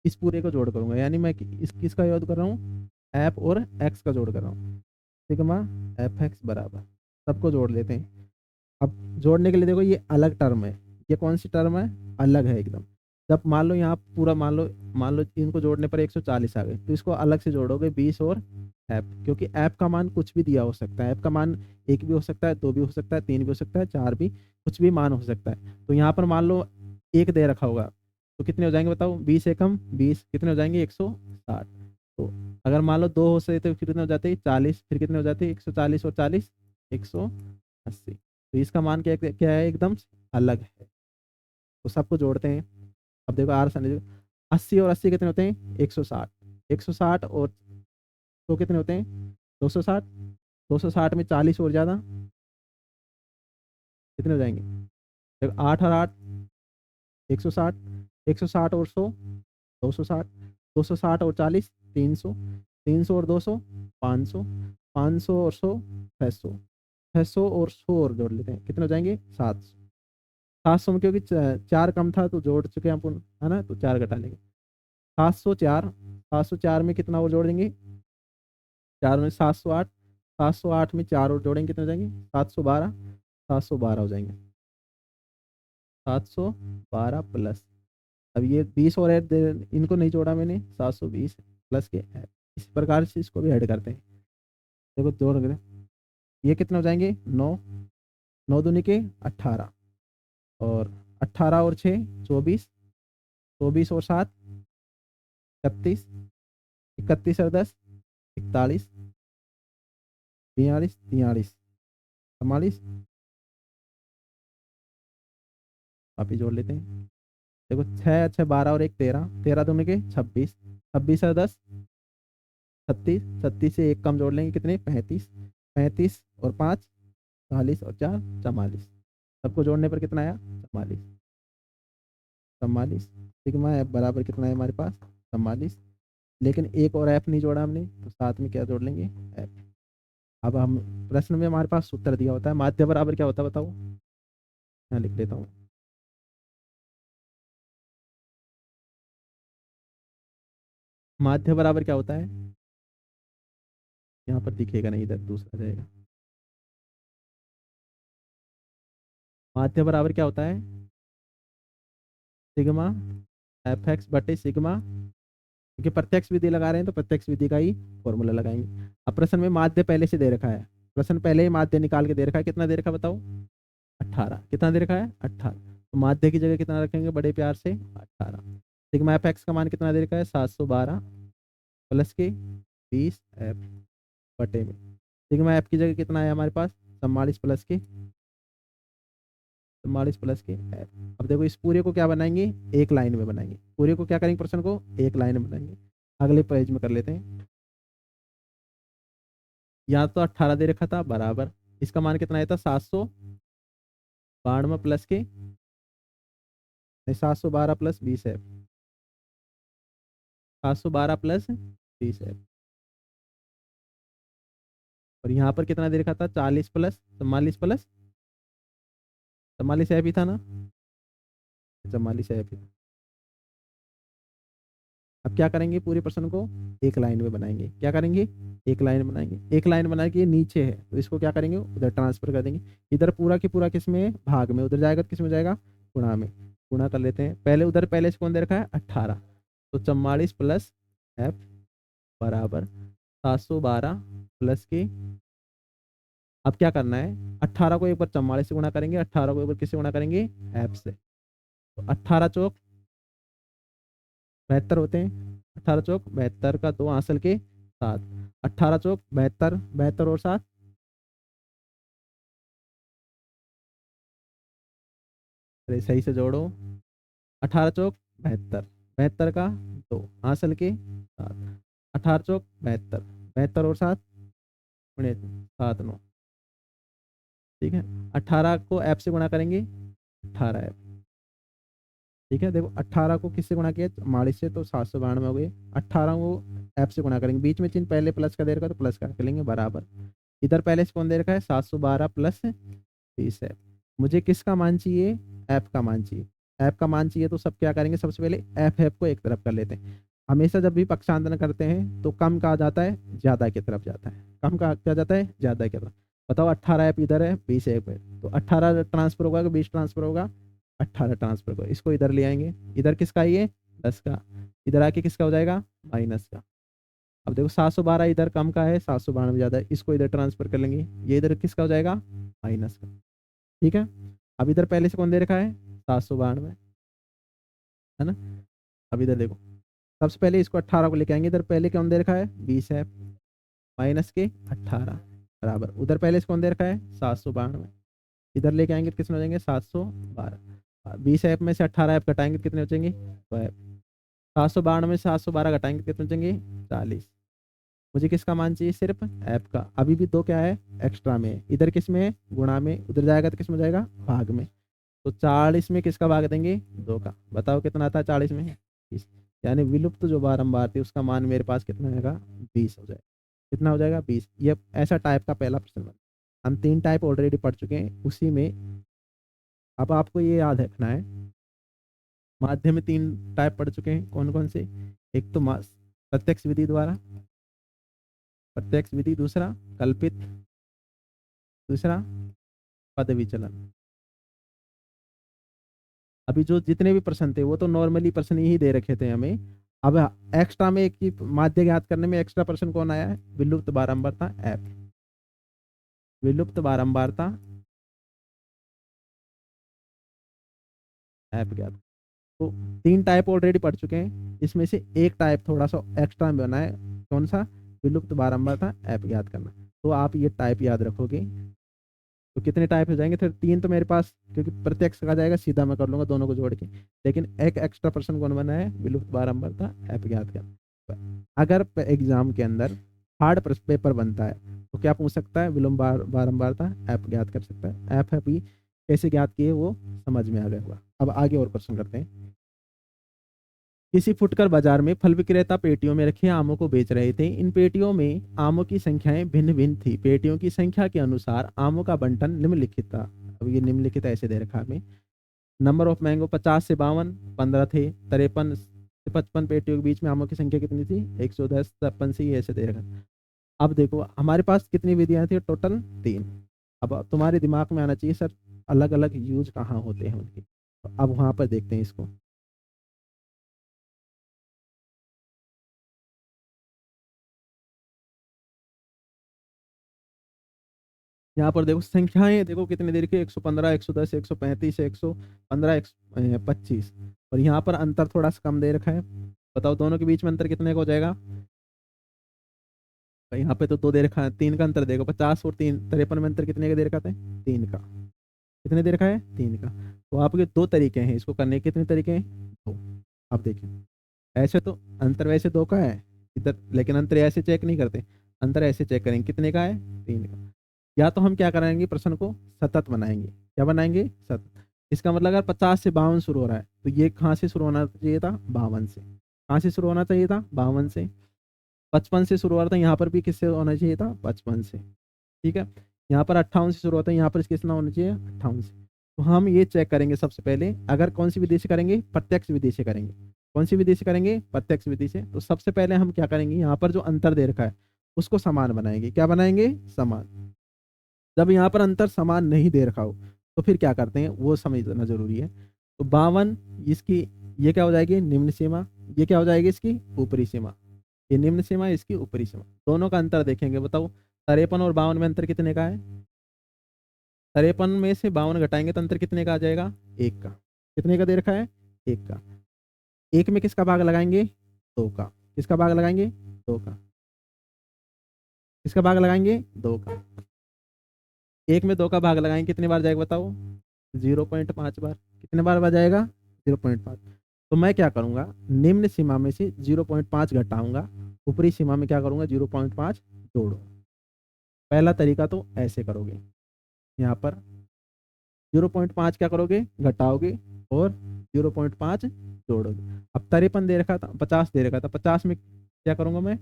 S1: इस पूरे को जोड़ करूँगा। यानी मैं इस किसका योग कर रहा हूँ एफ और एक्स का जोड़ कर रहा हूँ। सिग्मा एफ एक्स बराबर सबको जोड़ लेते हैं। अब जोड़ने के लिए देखो ये अलग टर्म है। ये कौन सी टर्म है अलग है एकदम। जब मान लो यहाँ पूरा मान लो इनको जोड़ने पर 140 आ गए तो इसको अलग से जोड़ोगे 20 और ऐप क्योंकि ऐप का मान कुछ भी दिया हो सकता है। ऐप का मान 1 भी हो सकता है 2 भी हो सकता है 3 भी हो सकता है 4 भी कुछ भी मान हो सकता है। तो यहाँ पर मान लो 1 दे रखा होगा तो कितने हो जाएंगे बताओ 20 एकम 20 कितने हो जाएंगे 160। तो अगर मान लो 2 हो सकते तो कितने हो जाते 40 फिर कितने हो जाते 140 और 40 180। तो इसका मान क्या क्या है एकदम अलग है। तो सबको जोड़ते हैं। अब देखो आर सन 80 और 80 कितने होते हैं 160। 160 और तो कितने होते हैं 260। 260 में 40 और ज़्यादा कितने हो जाएंगे देखो 8 और 8 160। 160 और 100 260। 260 और 40 300। 300 और 200 500। 500 और 100 600। 600 और 100 और जोड़ लेते हैं कितने हो जाएंगे 700। 700 में क्योंकि चार कम था तो जोड़ चुके हैं अपन है ना तो 4 घटा लेंगे 704। 704 में कितना और जोड़ देंगे 4 में 708। 708 में 4 और जोड़ेंगे कितने हो जाएंगे 712। 712 हो जाएंगे 712 प्लस। अब ये 20 और ऐड इनको नहीं जोड़ा मैंने 720 प्लस के ऐड। इस प्रकार से इसको भी ऐड करते हैं। देखो जोड़ करें ये कितने हो जाएंगे 9। 9 दूनी के 18 और 18 और 6 24। 24 और 7 31। 31 और 10 41। 42 43 44। आप ही जोड़ लेते हैं। देखो 6 6 12 और 1 13। 13 दूनी के 26। 26 और 10 36। 36 से एक कम जोड़ लेंगे कितने 35। 35 और 5 40 और 4 44। सबको जोड़ने पर कितना आया 44। 44 सिग्मा एफ बराबर कितना है हमारे पास 44। लेकिन एक और एफ नहीं जोड़ा हमने तो साथ में क्या जोड़ लेंगे एफ। अब हम प्रश्न में हमारे पास सूत्र दिया होता है माध्य बराबर क्या होता है बताओ। यहाँ लिख लेता हूँ। माध्य बराबर क्या होता है यहाँ पर दिखेगा नहीं इधर दूसरा जाएगा। माध्य बराबर क्या होता है सिग्मा एफ एक्स बटे सिग्मा क्योंकि प्रत्यक्ष विधि लगा रहे हैं तो प्रत्यक्ष विधि का ही फॉर्मूला लगाएंगे। अब प्रश्न में माध्य पहले से दे रखा है। प्रश्न पहले ही माध्य निकाल के दे रखा है कितना दे रखा है बताओ 18। कितना दे रखा है 18। तो माध्य की जगह कितना रखेंगे बड़े प्यार से 18। सिग्मा एफ एक्स का मान कितना दे रखा है 712 प्लस के 20 एफ बटे में सिग्मा एफ की जगह कितना है हमारे पास 44 प्लस के 44 प्लस के एफ। अब देखो इस पूरे को क्या बनाएंगे एक लाइन में बनाएंगे। पूरे को क्या करेंगे प्रश्न को एक लाइन में बनाएंगे। अगले पेज में कर लेते हैं। यहाँ तो 18 दे रखा था बराबर इसका मान कितना आया था 792 प्लस के 712 प्लस 20 है 712 प्लस 30 एफ। और यहाँ पर कितना दे रखा था, 40 प्लस 44 प्लस 44 एफ ही था ना, 44 एफ ही था। अब क्या करेंगे, पूरे प्रश्न को एक लाइन में बनाएंगे। क्या करेंगे, एक लाइन बनाएंगे। एक लाइन बना के नीचे है तो इसको क्या करेंगे, उधर ट्रांसफर कर देंगे। इधर पूरा की पूरा किस में, भाग में, उधर जाएगा तो किस में जाएगा, गुणा में। गुणा कर लेते हैं। पहले उधर पहले से कौन दे रखा है, 18। तो 44 प्लस एफ बराबर 712 प्लस के, अब क्या करना है, 18 को एक बार 44 से गुणा करेंगे, 18 को एक बार किससे गुणा करेंगे, एफ से। तो 18 चौक 72 होते हैं, 18 चौक 72 का 2 हासिल के 7, 18 चौक 72, 72 और 7, अरे सही से जोड़ो, 18 चौक 72, 72 का 2 हासिल के 7, 18 चौक 72, 72 और 7 गुणे 7 9, ठीक है। 18 को एफ से गुणा करेंगे, 18 एफ, ठीक है। देखो 18 को किससे गुणा किया, 44 से, तो 792 हो गए। 18 को एफ से गुणा करेंगे, बीच में चिन्ह पहले प्लस का दे रखा तो प्लस का लेंगे बराबर। इधर पहले से कौन दे रखा है, 712 प्लस 30 है। मुझे किसका मान चाहिए, एफ का मान चाहिए। एफ का मान चाहिए तो सब क्या करेंगे, सबसे पहले एफ एफ को एक तरफ कर लेते हैं। हमेशा जब भी पक्षांतरण करते हैं तो कम का जाता है ज्यादा की तरफ जाता है, कम का क्या जाता है ज्यादा की तरफ। बताओ 18 एफ इधर है, 20 एफ है, तो 18 ट्रांसफर होगा कि 20 ट्रांसफर होगा, 18 ट्रांसफर होगा। इसको इधर ले आएंगे, इधर किसका, ये 10 का, इधर आके किसका हो जाएगा, माइनस का। अब देखो 712 इधर कम का है, 792 ज्यादा है, इसको इधर ट्रांसफर कर लेंगे, ये इधर किसका हो जाएगा, माइनस का, ठीक है। अब इधर पहले से कौन दे रखा है, 792, है ना। अब इधर देखो, सबसे पहले इसको 18 को लेके आएंगे, इधर पहले कौन दे रखा है, 20 है, माइनस के 18 बराबर, उधर पहले से कौन दे रखा है, 792, इधर लेके आएंगे तो कितने हो जाएंगे, 712। 20 ऐप में से 18 ऐप घटाएंगे तो कितने बचेंगे, 2 ऐप। 792 में से 712 घटाएंगे तो कितने बचेंगे, 40। मुझे किसका मान चाहिए, सिर्फ ऐप का। अभी भी 2 क्या है, एक्स्ट्रा में है। इधर किस में है, गुणा में, उधर जाएगा तो किस में जाएगा, भाग में। तो 40 में किसका भाग देंगे, 2 का। बताओ कितना आता है 40 में, 20। यानी विलुप्त जो बारंबार थी उसका मान मेरे पास कितना आएगा, 20 हो जाएगा। कितना हो जाएगा, 20। ये ऐसा टाइप का पहला प्रश्न बना। हम 3 टाइप ऑलरेडी पढ़ चुके हैं, उसी में अब आपको ये याद रखना है। माध्यम में 3 टाइप पढ़ चुके हैं, कौन कौन से, एक तो प्रत्यक्ष विधि द्वारा, प्रत्यक्ष विधि, दूसरा कल्पित, दूसरा पद विचलन। अभी जो जितने भी प्रश्न थे वो तो नॉर्मली प्रश्न ही दे रखे थे हमें। अब एक्स्ट्रा में एक ही माध्य ज्ञात करने में एक्स्ट्रा प्रश्न कौन आया है, विलुप्त बारंबारता ऐप, विलुप्त बारंबारता ऐप ज्ञात। तो 3 टाइप ऑलरेडी पढ़ चुके हैं, इसमें से एक टाइप थोड़ा सा एक्स्ट्रा में बना है, कौन सा, विलुप्त बारंबारता ऐप ज्ञात करना। तो आप ये टाइप याद रखोगे तो कितने टाइप हो जाएंगे, फिर 3 तो मेरे पास, क्योंकि प्रत्यक्ष का जाएगा सीधा मैं कर लूंगा दोनों को जोड़ के, लेकिन एक एक्स्ट्रा प्रश्न कौन बना है, विलुप्त बारंबारता ऐप ज्ञात करना। अगर एग्जाम के अंदर हार्ड पेपर बनता है तो क्या पूछ सकता है, विलुप्त बारंबारता ऐप ज्ञात कर सकता है। ऐप भी कैसे ज्ञात किए वो समझ में आ गया होगा। अब आगे और क्वेश्चन करते हैं। किसी फुटकर बाजार में फल विक्रेता पेटियों में रखे आमों को बेच रहे थे। इन पेटियों में आमों की संख्याएं भिन्न भिन्न थी। पेटियों की संख्या के अनुसार आमों का बंटन निम्नलिखित था। अब ये निम्नलिखित ऐसे दे रखा हमें। नंबर ऑफ मैंगो 50 से 52, 15 थे। 53 से 55 पेटियों के बीच में आमों की संख्या कितनी थी, 110, 56 से ऐसे दे रखा। अब देखो हमारे पास कितनी विधियां थी, टोटल 3। अब तुम्हारे दिमाग में आना चाहिए सर अलग अलग यूज कहाँ होते हैं उनके। तो अब वहां पर देखते हैं इसको। यहाँ पर देखो संख्याएं, देखो कितने देर के, 115, 110, 135, 115, 125। और यहाँ पर अंतर थोड़ा सा कम दे रखा है। बताओ दोनों के बीच में अंतर कितने का हो जाएगा। भाई यहाँ पे तो 2 दे रखा है, 3 का अंतर देखो, 50 और 3, 53 में अंतर कितने का दे रखा था, 3 का। कितने दे रखा है, 3 का। तो आपके 2 तरीके हैं इसको करने के। कितने तरीके हैं, 2। अब देखिए ऐसे तो अंतर वैसे 2 का है इधर, लेकिन अंतर ऐसे चेक नहीं करते, अंतर ऐसे चेक करेंगे कितने का है, 3 का। या तो हम क्या कराएंगे, प्रश्न को सतत बनाएंगे। क्या बनाएंगे, सतत। इसका मतलब अगर 50 से 52 शुरू हो रहा है तो ये कहाँ से शुरू होना चाहिए था, 52 से। कहाँ से शुरू होना चाहिए था? 52 से। 55 से शुरू हो रहा था, यहाँ पर भी किससे होना चाहिए था? 55 से। ठीक है, यहाँ पर 58 से शुरू होता है, यहाँ पर कितना होना चाहिए? 58 से। तो हम ये चेक करेंगे सबसे पहले, अगर कौन सी विधि से करेंगे? प्रत्यक्ष विधि से करेंगे। कौन सी विधि से करेंगे? प्रत्यक्ष विधि से। तो सबसे पहले हम क्या करेंगे, यहाँ पर जो अंतर दे रखा है उसको समान बनाएंगे। क्या बनाएंगे? समान। जब यहाँ पर अंतर समान नहीं दे रखा हो तो फिर क्या करते हैं वो समझना जरूरी है। तो 52 इसकी, ये क्या हो जाएगी? निम्न सीमा। ये क्या हो जाएगी? इसकी ऊपरी सीमा। ये निम्न सीमा, इसकी ऊपरी सीमा। दोनों का अंतर देखेंगे, बताओ 53 और 52 में अंतर कितने का है? 53 में से 52 घटाएंगे तो अंतर कितने का आ जाएगा? एक का। कितने का दे रखा है? एक का। एक में किसका भाग लगाएंगे? दो का। किसका भाग लगाएंगे? दो का। किसका भाग लगाएंगे? दो का। एक में दो का भाग लगाएंगे कितनी बार जाएगा बताओ? 0.5 बार। कितने बार जाएगा? 0.5। तो मैं क्या करूंगा, निम्न सीमा में से 0.5 घटाऊंगा, ऊपरी सीमा में क्या करूंगा? 0.5 जोड़ो। पहला तरीका तो ऐसे करोगे, यहाँ पर 0.5 क्या करोगे? घटाओगे और 0.5 जोड़ोगे। अब 53 दे रखा था, 50 दे रखा था, 50 में क्या करूंगा मैं?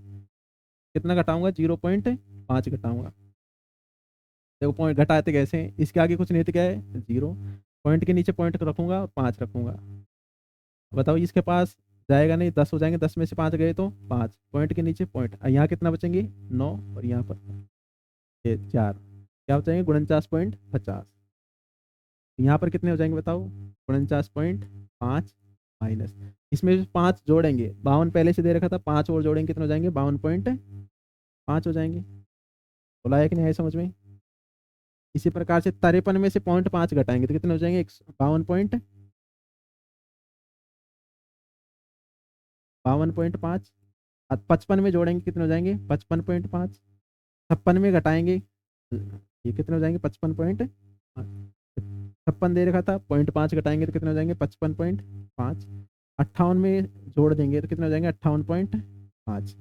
S1: कितना घटाऊंगा? 0.5 घटाऊंगा। देखो पॉइंट घटाते कैसे हैं? इसके आगे कुछ नहीं तो क्या है? जीरो। पॉइंट के नीचे पॉइंट रखूंगा और 5 रखूंगा। बताओ इसके पास जाएगा नहीं, 10 हो जाएंगे, 10 में से 5 गए तो 5, पॉइंट के नीचे पॉइंट, यहाँ कितना बचेंगे? 9, और यहाँ पर ये 4, क्या बचेंगे? 49.50। यहाँ पर कितने हो जाएंगे बताओ? 49.5 माइनस, इसमें 5 जोड़ेंगे, 52 पहले से दे रखा था, 5 और जोड़ेंगे कितने हो जाएंगे? 52.5 हो जाएंगे। बोला है कि नहीं? है समझ में? इसी प्रकार से 53 में से 0.5 घटाएंगे तो कितने हो जाएंगे? 52.5। 55 में जोड़ेंगे कितने हो जाएंगे? 55.5। 56 में घटाएंगे ये कितने हो जाएंगे? 55.5। 56 दे रखा था, 0.5 घटाएंगे तो कितने हो जाएंगे? 55.5। 58 में जोड़ देंगे तो कितने हो जाएंगे? 58.5।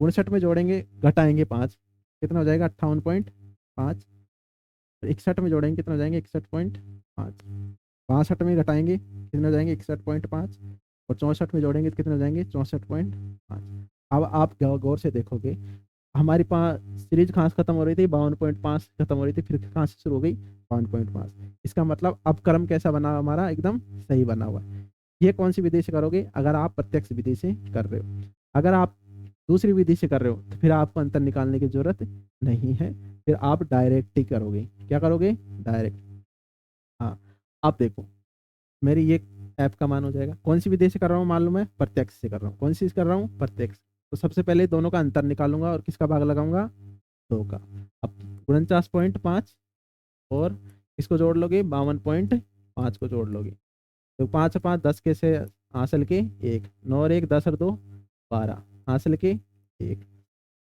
S1: 59 में जोड़ेंगे, घटाएंगे 5, कितना हो जाएगा? 58.5। 61 में जोड़ेंगे कितने हो जाएंगे? 61.5। 62 में घटाएंगे कितने हो जाएंगे? 61.5। और 64 में जोड़ेंगे तो कितने हो जाएंगे? 64.5। अब आप गौर से देखोगे, हमारी सीरीज कहाँ से खत्म हो रही थी? 52.5 खत्म हो रही थी, फिर कहाँ से शुरू हो गई? 52.5। इसका मतलब अब क्रम कैसा बना? हमारा एकदम सही बना हुआ है। ये कौन सी विधि से करोगे? अगर आप प्रत्यक्ष विधि से कर रहे हो। अगर आप दूसरी विधि से कर रहे हो तो फिर आपको अंतर निकालने की जरूरत नहीं है, फिर आप डायरेक्ट ही करोगे। क्या करोगे? डायरेक्ट। हाँ, आप देखो, मेरी ये ऐप का मान हो जाएगा। कौन सी विधि से कर रहा हूँ मालूम है? प्रत्यक्ष से कर रहा हूँ। कौन सी से कर रहा हूँ? प्रत्यक्ष। तो सबसे पहले दोनों का अंतर निकालूंगा और किसका भाग लगाऊंगा? दो का। अब 49.5 और इसको जोड़ लोगे, 52.5 को जोड़ लोगे, तो 5 और 5 10 के से हासिल के 1, 9 और 1 10 और 2 12, हासिल के 1,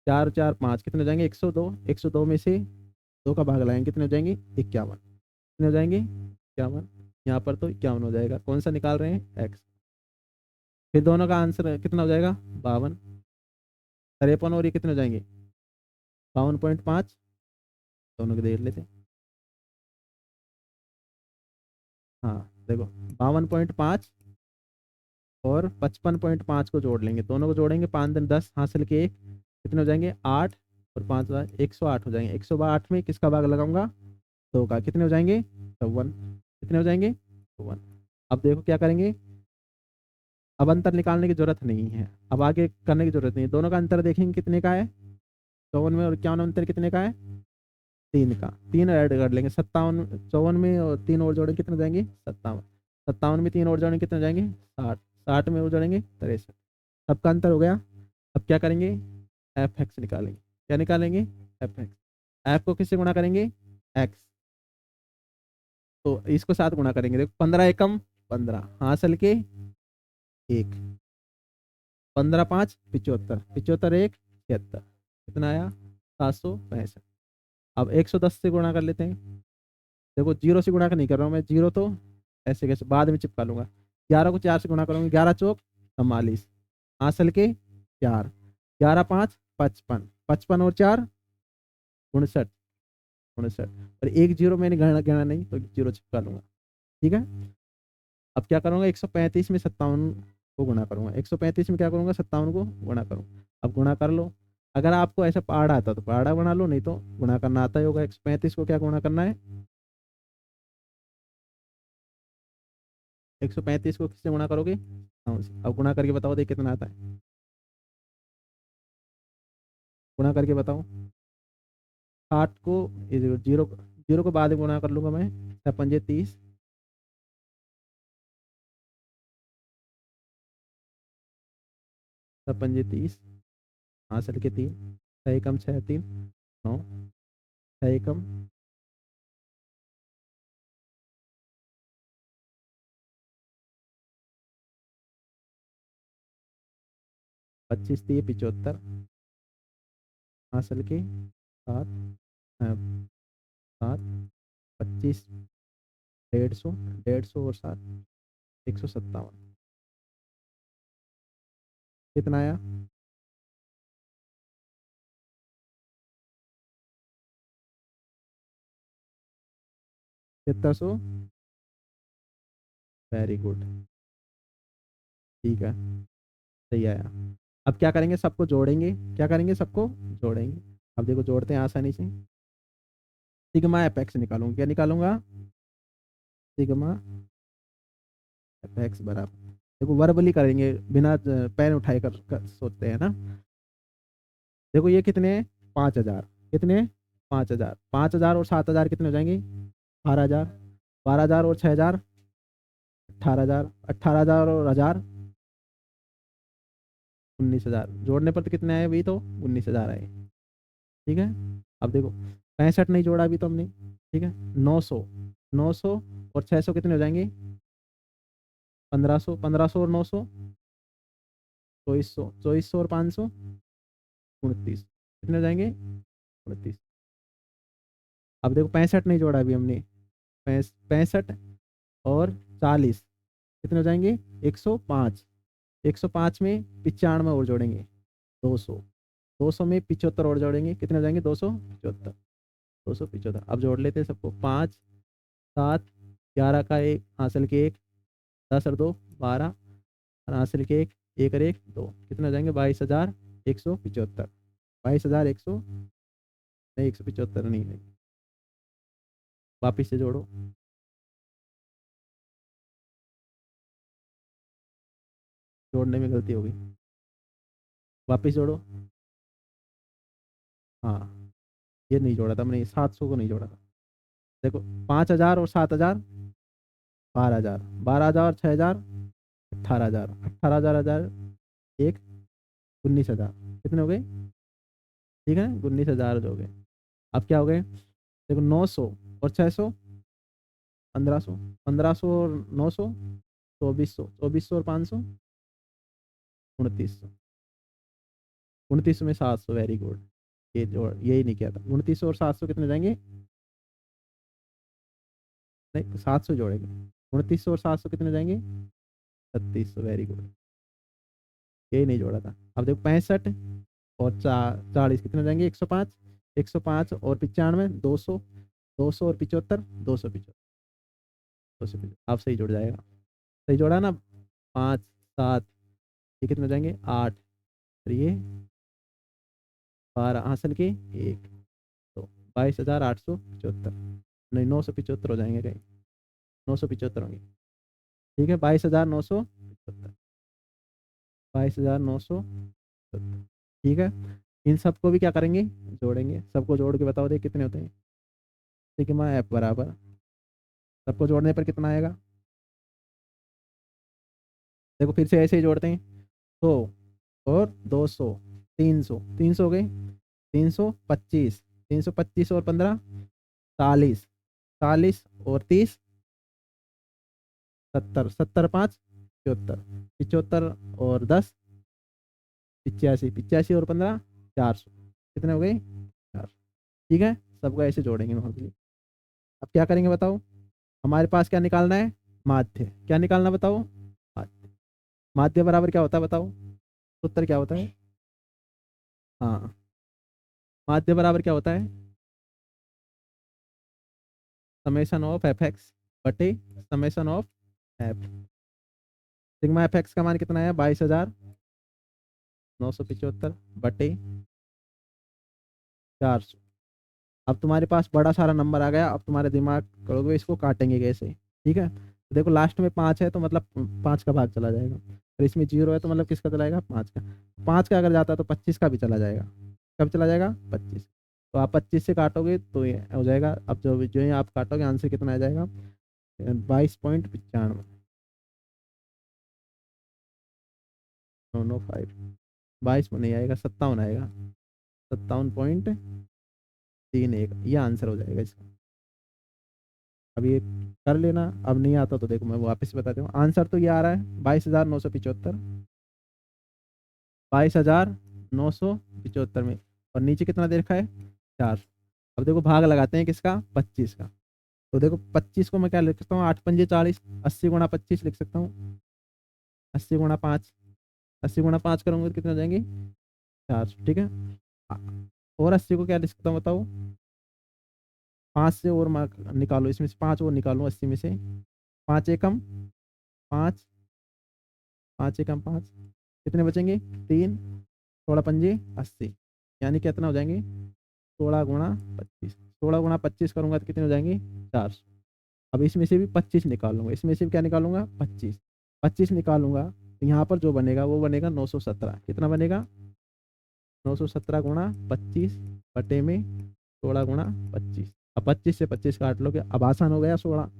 S1: 4 4 5 कितने हो जाएंगे? 102। 102 में से 2 का भाग लगाएंगे कितने हो जाएंगे? 51। कितने हो जाएंगे? 51। यहाँ पर तो 51 हो जाएगा। कौन सा निकाल रहे हैं? एक्स। फिर दोनों का आंसर कितना हो जाएगा? 52। 53 और ये कितने हो जाएंगे? 52.5। दोनों को देख लेते हैं। हाँ देखो, 52.5 और 55.5 को जोड़ लेंगे, दोनों को जोड़ेंगे, 5 दिन 10 हासिल के 1, कितने हो जाएंगे? 8, और 5 108 हो जाएंगे। 108 में किसका भाग लगाऊंगा? 2 का। कितने हो जाएंगे? 54। कितने हो जाएंगे? 54। अब देखो क्या करेंगे, अब अंतर निकालने की जरूरत नहीं है, अब आगे करने की जरूरत नहीं है। दोनों का अंतर देखेंगे कितने का है? 54 में और 51 अंतर कितने का है? 3 का। 3 ऐड कर लेंगे, 57। 54 में और 3 और जोड़ेंगे कितने हो जाएंगे? 57। 57 में 3 और जोड़ेंगे कितने हो जाएंगे? 60। 60 में और जोड़ेंगे 63। सबका अंतर हो गया। अब क्या करेंगे? एफ एक्स निकालेंगे। क्या निकालेंगे? F x. एफ को किससे गुणा करेंगे? एक्स। तो इसको 7 गुणा करेंगे, देखो 15 एकम 15, हासिल के 1, 15 5 75, 75 1 76, कितना आया? 765। अब 110 से गुणा कर लेते हैं। देखो जीरो से गुणा नहीं कर रहा हूँ मैं, जीरो तो ऐसे कैसे बाद में चिपका लूंगा। 11 को 4 से गुणा करूंगा, 11 चौक 44, हासिल के 4, 11 5 55, 55 और 4 59, 59, और एक जीरो मैंने गणना गणना नहीं तो जीरो चिपका लूंगा। ठीक है। अब क्या करूंगा? 135 में 57 को गुणा करूँगा, 135 में क्या करूँगा, 57 को गुणा करूँ। अब गुणा कर लो। अगर आपको ऐसा पहाड़ा आता तो पहाड़ा बना लो, नहीं तो गुणा करना आता ही होगा। 135 को क्या गुणा करना है, 135 को किससे गुणा करोगे, हाँ, अब गुणा करके बताओ देख कितना आता है, गुणा करके बताओ। 60 को जीरो, जीरो को बाद में गुणा कर लूंगा मैं, 6 पंजे 30, 6 पंजे 30, हासिल के 3, 6 एकम 6 3 9, 6 एकम 25 3 75, हासिल के 7, 7, 25, 150, 150 और 7, 157, कितना आया, 7300, वेरी गुड, ठीक है, सही आया। अब क्या करेंगे, सबको जोड़ेंगे, क्या करेंगे, सबको जोड़ेंगे। अब देखो जोड़ते हैं आसानी से, सिग्मा एफ एक्स निकालूंगा, क्या निकालूंगा, सिग्मा एफ एक्स बराबर, देखो वर्बली करेंगे, बिना पेन उठाए कर सोचते हैं ना। देखो ये कितने हैं, 5000, कितने, 5000, 5000 और 7000 कितने हो जाएंगे, 12000, 12000 और 6000, 18000, 18000 और 1000, 19000, जोड़ने पर तो कितने आए, भी तो 19000 आए, ठीक है। अब देखो 65 नहीं जोड़ा अभी तो हमने, ठीक है, 900, 900 और 600 कितने हो जाएंगे, 1500, 1500 और 900, 2400, 2400 और 500, 29, कितने हो जाएंगे, 29। अब देखो 65 नहीं जोड़ा अभी हमने, 65 और 40 कितने हो जाएंगे, 105, 105 में 95 और जोड़ेंगे, 200, 200 में 75 और जोड़ेंगे, कितने हो जाएंगे, 275, 275। अब जोड़ लेते हैं सबको, 5 7, 11 का एक, हासिल के एक, 10 और 2 12, और हासिल के एक, एक और एक 2, कितने हो जाएंगे, 22,175, 22,100, नहीं 175 नहीं, नहीं, वापिस से जोड़ो, जोड़ने में गलती हो गई, वापिस जोड़ो, हाँ ये नहीं जोड़ा था मैंने, 700 को नहीं जोड़ा था। देखो 5000 और 7000, 12000, 12000 और 6000, 18000, 18000, 1000 एक, 19000, कितने हो गए, ठीक है, 19000 हो गए। अब क्या हो गए, देखो 900 और 600, 1500, 1500 और 900, 2400, 2400 और 500, 2900, 2900 में 700, वेरी गुड, ये जोड़ यही नहीं किया था, 2900 और 700 कितने जाएंगे, नहीं 700 जोड़ेंगे, 2900 और 700 कितने जाएंगे, 3600, वेरी गुड, यही नहीं जोड़ा था। अब देखो 65 और 40 कितने हो जाएंगे, 105, 105 और 95, 200, 200 और 75, 275, 275, आप सही जुड़ जाएगा, सही जोड़ा ना, 5 7, ये कितने हो जाएंगे, 8, और ये 12, हासिल के एक, तो 22,875, नहीं 975 हो जाएंगे कहीं, 975 होंगे, ठीक है, 22,975, 22,975, ठीक है। इन सबको भी क्या करेंगे, जोड़ेंगे, सबको जोड़ के बताओ दे कितने होते हैं, सिग्मा एफ बराबर, सबको जोड़ने पर कितना आएगा, देखो फिर से ऐसे ही जोड़ते हैं, 100 और 200, 300, 300 हो गए, 325, 325 और 15, 40, 40 और 30, 70, 70 5, 75, 75 और 10, 85, 85 और 15, 400, कितने हो गए, 400, ठीक है। सबको ऐसे जोड़ेंगे नॉर्मली। अब क्या करेंगे बताओ, हमारे पास क्या निकालना है, माध्य, क्या निकालना बताओ, माध्य, माध्य बराबर क्या होता है बताओ, उत्तर क्या होता है, हाँ, माध्य बराबर क्या होता है, समेशन ऑफ एफ एक्स बटे summation of F, sigma F x का मान कितना है 22,975 बटे 400। अब तुम्हारे पास बड़ा सारा नंबर आ गया, अब तुम्हारे दिमाग करोगे इसको काटेंगे कैसे। ठीक है, तो देखो लास्ट में 5 है तो मतलब 5 का भाग चला जाएगा, और इसमें 0 है तो मतलब किसका चला जाएगा 5 का। 5 का अगर जाता है तो 25 का भी चला जाएगा। कब चला जाएगा 25। तो आप 25 से काटोगे तो ये हो जाएगा, अब जो जो ही आप काटोगे आंसर कितना आ जाएगा 22.95। 905 22 में नहीं आएगा, 57 आएगा, 57.31 ये आंसर हो जाएगा इसका। अब ये कर लेना, अब नहीं आता तो देखो मैं वापस बताता हूँ। आंसर तो ये आ रहा है 22,975, 22,975 में, और नीचे कितना दे रखा है 4। अब देखो भाग लगाते हैं किसका 25 का। तो देखो 25 को मैं क्या लिख सकता हूँ 8 पंजे 40, 80 गुणा 25 लिख सकता हूँ, 80 गुणा 5, 80 गुणा 5 करूँगा तो कितने हो जाएंगे 400। ठीक है, और 80 को क्या लिख सकता हूँ बताओ, 5 से और मार्क निकालो, इसमें से 5 और निकालो 80 में से, 5 एकम 5, 5 एकम 5, कितने बचेंगे 3, 16 पंजे 80, यानी कितना हो जाएंगे 16 गुणा 25, 16 गुणा 25 करूंगा तो कितने हो जाएंगे 400। अब इसमें से भी 25 निकालूंगा, इसमें से भी क्या निकालूंगा 25, 25 निकालूंगा तो यहाँ पर जो बनेगा वो बनेगा 917। कितना बनेगा 917 गुणा 25 बटे में 16 गुणा 25। अब 25 से 25 काट लोगे, अब आसान हो गया 16।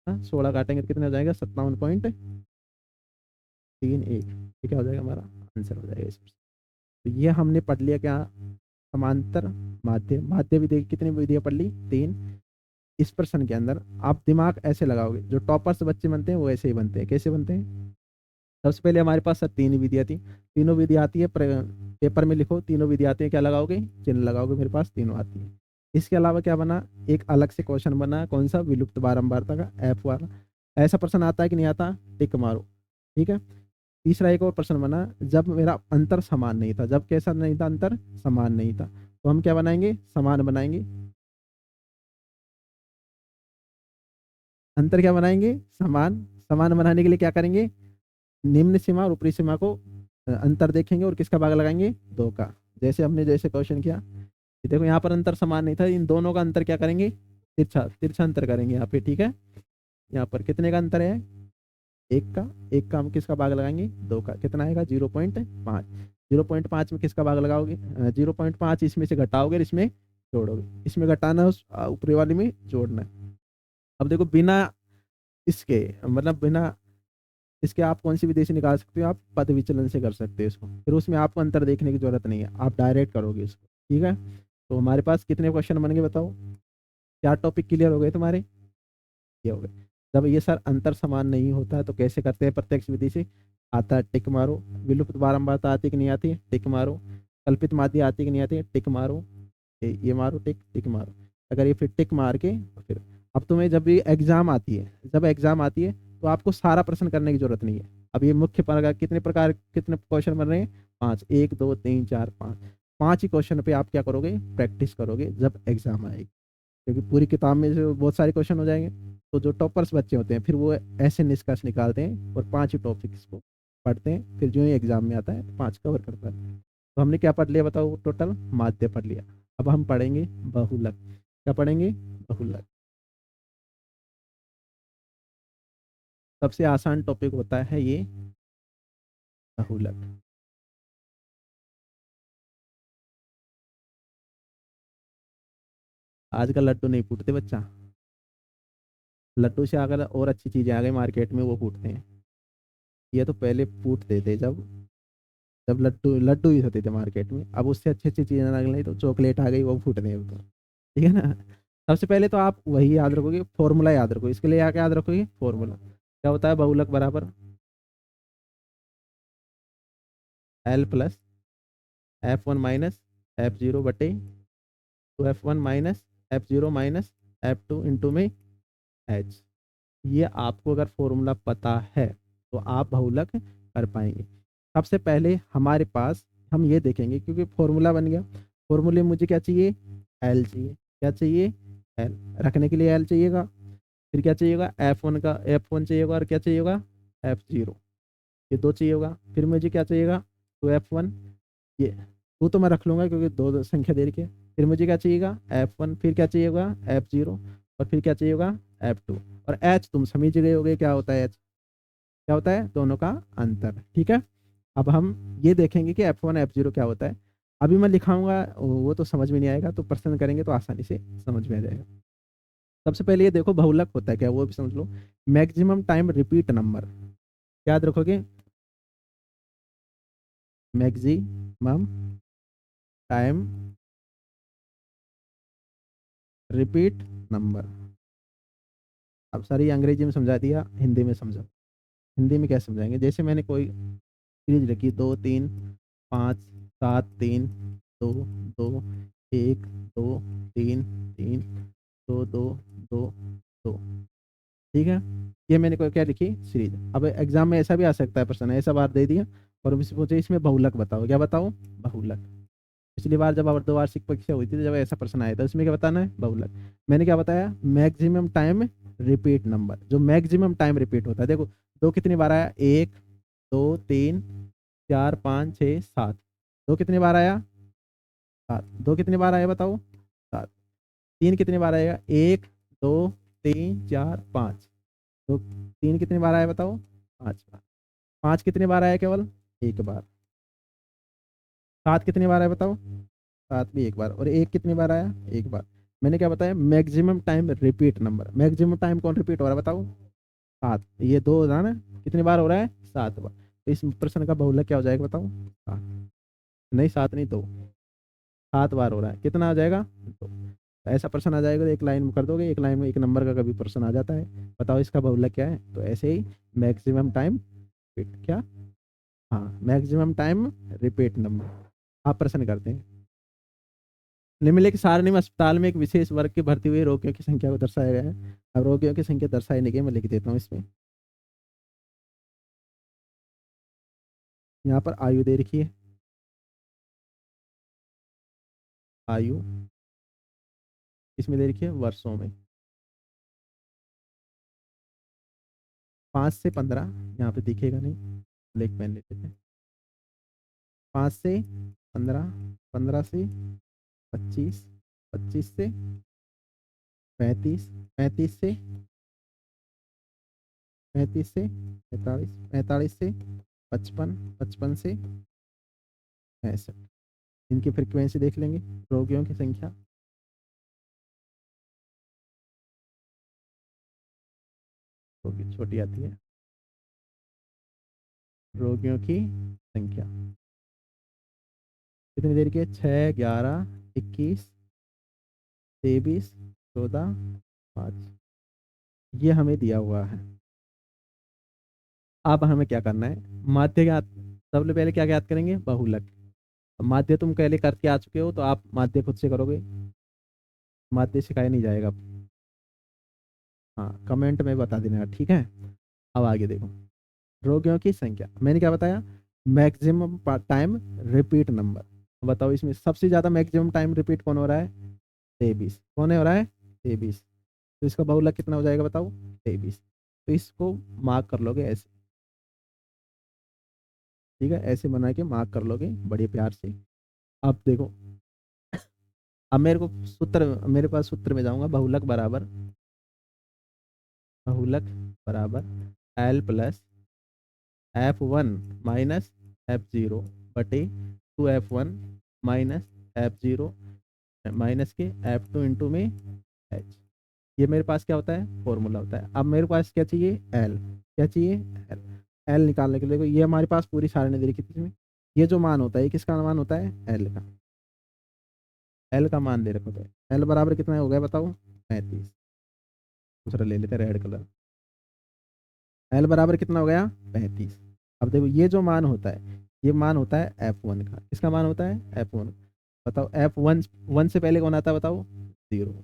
S1: हाँ 16 काटेंगे तो कितने हो जाएगा 57.31। ये क्या हो जाएगा हमारा आंसर हो जाएगा इसमें। तो ये हमने पढ़ लिया क्या, समांतर माध्य। माध्य विधि कितनी विधियां पढ़ ली 3। इस प्रश्न के अंदर आप दिमाग ऐसे लगाओगे, जो टॉपर्स बच्चे बनते हैं वो ऐसे ही बनते हैं। कैसे बनते हैं, सबसे पहले हमारे पास सर 3 ही विधियां थी, तीनों विधि आती है पेपर में लिखो, तीनों विधि आती है, क्या लगाओगे चिन्ह लगाओगे, मेरे पास तीनों आती है। इसके अलावा क्या बना, एक अलग से क्वेश्चन बना, कौन सा विलुप्त बारंबारता का एफ वाला। ऐसा प्रश्न आता है कि नहीं आता, टिक मारो। ठीक है, तीसरा एक और प्रश्न बना, जब मेरा अंतर समान नहीं था, जब कैसा नहीं था अंतर समान नहीं था, तो हम क्या बनाएंगे समान बनाएंगे। अंतर क्या बनाएंगे समान। समान बनाने के लिए क्या करेंगे, निम्न सीमा और ऊपरी सीमा को अंतर देखेंगे और किसका भाग लगाएंगे 2 का। जैसे हमने जैसे क्वेश्चन किया, ये देखो यहाँ पर अंतर समान नहीं था, इन दोनों का अंतर क्या करेंगे तिरछा तिरछा अंतर करेंगे यहाँ पे। ठीक है, यहाँ पर कितने का अंतर है 1 का, 1 का हम किसका भाग लगाएंगे 2 का, कितना आएगा 0.5। 0.5 में किसका भाग लगाओगे 0.5 इसमें से घटाओगे, इसमें जोड़ोगे, इसमें घटाना उस ऊपरी वाली में जोड़ना है। अब देखो बिना इसके मतलब बिना इसके आप कौन सी विधि से निकाल सकते हो, आप पद विचलन से कर सकते हो इसको, फिर उसमें आपको अंतर देखने की जरूरत नहीं है, आप डायरेक्ट करोगे इसको। ठीक है, तो हमारे पास कितने क्वेश्चन बन गए बताओ, क्या टॉपिक क्लियर हो गए तुम्हारे, ये हो गए। जब ये सर अंतर समान नहीं होता है तो कैसे करते हैं, प्रत्यक्ष विधि से आता है टिक मारो, विलुप्त बारंबारता आती कि नहीं आती है टिक मारो, कल्पित माध्य आती कि नहीं आती है टिक मारो, ये मारो टिक टिक मारो। अगर ये फिर टिक मार के फिर, अब तुम्हें जब भी एग्जाम आती है, जब एग्जाम आती है तो आपको सारा प्रश्न करने की जरूरत नहीं है। अब ये मुख्य प्रकार कितने क्वेश्चन बन रहे हैं 5, 1 2 3 4 5, 5 ही क्वेश्चन पे आप क्या करोगे प्रैक्टिस करोगे जब एग्जाम आएगी, क्योंकि पूरी किताब में से बहुत सारे क्वेश्चन हो जाएंगे। तो जो टॉपर्स बच्चे होते हैं फिर वो ऐसे निष्कर्ष निकालते हैं और 5 ही टॉपिक्स को पढ़ते हैं, फिर जो ही एग्जाम में आता है तो 5 कवर कर पाते हैं। तो हमने क्या पढ़ लिया बताओ, टोटल माध्य पढ़ लिया। अब हम पढ़ेंगे बहुलक। क्या पढ़ेंगे बहुलक। सबसे आसान टॉपिक होता है ये बहुलक। आज का लड्डू नहीं फूटते बच्चा, लड्डू से अगर और अच्छी चीजें आ गई मार्केट में वो फूटते हैं, ये तो पहले फूटते थे जब जब लड्डू लड्डू ही होते थे मार्केट में, अब उससे अच्छी अच्छी चीजें आ गई तो चॉकलेट आ गई वो फूट रही है अब तो। ठीक है ना, सबसे पहले तो आप वही याद रखोगे, फॉर्मूला याद रखोगे, इसके लिए क्या याद रखोगे फॉर्मूला, क्या होता है बहुलक बराबर L plus F1 minus F0 बटे 2F1 minus F0 minus F2 into में H। ये आपको अगर फॉर्मूला पता है तो आप बहुलक कर पाएंगे। सबसे पहले हमारे पास हम ये देखेंगे, क्योंकि फॉर्मूला बन गया, फॉर्मूले में मुझे क्या चाहिए एल चाहिए, क्या चाहिए एल रखने के लिए एल चाहिएगा, फिर क्या चाहिएगा F1 का F1 चाहिएगा और क्या चाहिएगा F0। ये 2 चाहिए होगा। फिर मुझे क्या चाहिएगा, 2F1, ये 2 तो मैं रख लूँगा क्योंकि 2 संख्या दे रखी है। फिर मुझे क्या चाहिएगा, F1, फिर क्या चाहिए होगा, F0, और फिर क्या चाहिए होगा, F2। और H तुम समझ गए होगे क्या होता है H, क्या होता है, दोनों का अंतर। ठीक है, अब हम ये देखेंगे कि F1 F0 क्या होता है। अभी मैं लिखाऊंगा वो तो समझ में नहीं आएगा, तो प्रश्न करेंगे तो आसानी से समझ में आ जाएगा। सबसे पहले ये देखो बहुलक होता है क्या, वो भी समझ लो। मैक्सिमम टाइम रिपीट नंबर, याद रखोगे, मैक्सिमम टाइम रिपीट नंबर। अब सारी अंग्रेजी में समझा दिया, हिंदी में समझो। हिंदी में क्या समझाएंगे, जैसे मैंने कोई सीरीज रखी 2 3 5 7 3 2 2 1 2 3 3 2 2 2 2, ठीक है। ये मैंने कोई क्या लिखी, सीरीज। अब एग्जाम में ऐसा भी आ सकता है प्रश्न, ऐसा बार दे दिया और मुझसे पूछे इसमें बहुलक बताओ, क्या बताओ, बहुलक। पिछली बार जब अर्धवार्षिक परीक्षा हुई थी तो जब ऐसा प्रश्न आया था, इसमें क्या बताना है, बहुलक। मैंने क्या बताया, मैक्सिमम टाइम रिपीट नंबर, जो मैक्सिमम टाइम रिपीट होता है। देखो 2 कितनी बार आया, 1 2 3 4 5 6 7, 2 कितनी बार आया, 7, 2 कितनी बार आया बताओ, 7। 3 कितनी बार आएगा, 1 2 3 4 5, तो 3 कितनी बार आया बताओ, 5 बार। 5 कितनी बार आया, केवल 1 बार। 7 कितनी बार आया बताओ, 7 भी 1 बार। और 1 कितनी बार आया, 1 बार। मैंने क्या बताया, maximum time repeat number. Maximum time कौन रिपीट हो रहा है बताओ, 7, ये 2 हो रहा है ना, कितनी बार हो रहा है, 7 बार। तो इस प्रश्न का बहुलक क्या हो जाएगा बताओ, 7। नहीं 7 नहीं, 2, 7 बार हो रहा है, कितना आ जाएगा, 2। ऐसा प्रश्न आ जाएगा तो एक लाइन में कर दोगे, एक लाइन में एक नंबर का कभी प्रश्न आ जाता है, बताओ इसका बहुलक क्या है। तो ऐसे ही मैक्सिमम टाइम रिपीट क्या, हाँ, मैक्सिमम टाइम रिपीट नंबर। आप प्रश्न करते हैं, निम्नलिखित सारणी में अस्पताल में एक विशेष वर्ग के भर्ती हुए रोगियों की संख्या को दर्शाया गया है। अब रोगियों की संख्या दर्शाई नहीं गई, मैं लिख देता हूँ इसमें। यहाँ पर आयु दे रखी है, आयु इसमें दे रखी है वर्षों में। 5 से 15, यहाँ पे दिखेगा नहीं, ब्लैक पेन लेते थे। 5 से 15, 15 से 25, 25 से 35, 35 से 45 से 55, 55 से 65। इनकी फ्रिक्वेंसी देख लेंगे, रोगियों की संख्या। रोगी छोटी आती है, रोगियों की संख्या कितनी देर की है, 6 11 21 23 14 5, ये हमें दिया हुआ है। अब हमें क्या करना है, माध्य ज्ञात। सबसे पहले क्या ज्ञात करेंगे, बहुलक। माध्य तुम पहले करके आ चुके हो तो आप माध्य खुद से करोगे, माध्य सिखाया नहीं जाएगा। हाँ, कमेंट में बता देना, ठीक है। अब आगे देखो, रोगियों की संख्या मैंने क्या बताया, मैक्सिमम टाइम रिपीट नंबर। बताओ इसमें सबसे ज्यादा मैक्सिमम टाइम रिपीट कौन हो रहा है, 23। कौन हो रहा है, 23। तो इसका बहुलक कितना हो जाएगा बताओ, 23। तो इसको मार्क कर लोगे ऐसे, ठीक है, ऐसे बना के मार्क कर लोगे बड़े प्यार से। अब देखो, अब मेरे को सूत्र, मेरे पास सूत्र में जाऊंगा, बहुलक बराबर, बहुलक बराबर L plus F1 minus F0 बटे 2F1 माइनस F0 माइनस के F2 इंटू में H। ये मेरे पास क्या होता है, फॉर्मूला होता है। अब मेरे पास क्या चाहिए, L, क्या चाहिए, L। L निकालने के लिए देखो, ये हमारे पास पूरी सारणी दे रखी थी इसमें। ये जो मान होता है, ये किसका मान होता है, L का। L का मान दे रखो, तो L बराबर कितना हो गया बताओ, 35। दूसरा ले लेते हैं रेड कलर। L बराबर कितना हो गया, 35। अब देखो ये जो मान होता है, ये मान होता है F1 का। किसका मान होता है, F1। बताओ F1, 1 से पहले कौन आता है बताओ, 0।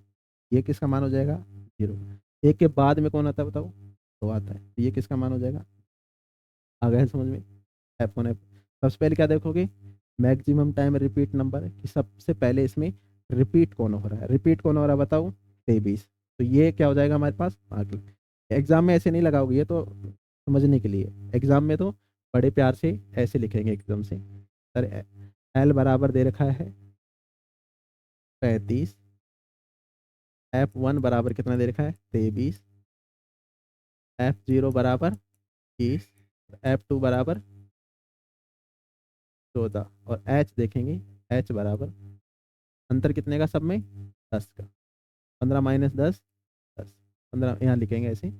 S1: ये किसका मान हो जाएगा, 0। 1 के बाद में कौन आता है बताओ, 2 आता है। तो ये किसका मान हो जाएगा, आ गया है समझ में, F1 F। सबसे पहले क्या देखोगे, मैक्सिमम टाइम रिपीट नंबर, कि सबसे पहले इसमें रिपीट कौन हो रहा है, रिपीट कौन हो रहा है बताओ, 23। तो ये क्या हो जाएगा हमारे पास, आगे। एग्जाम में ऐसे नहीं लगाओगे, ये तो समझने के लिए। एग्जाम में तो बड़े प्यार से ऐसे लिखेंगे एकदम से। सर एल बराबर दे रखा है 35, F1 बराबर कितना दे रखा है 23, F0 बराबर 20, F2 बराबर 14 और H देखेंगे, H बराबर अंतर कितने का सब में 10 का। 15 माइनस 10 10, 15 यहाँ लिखेंगे ऐसे,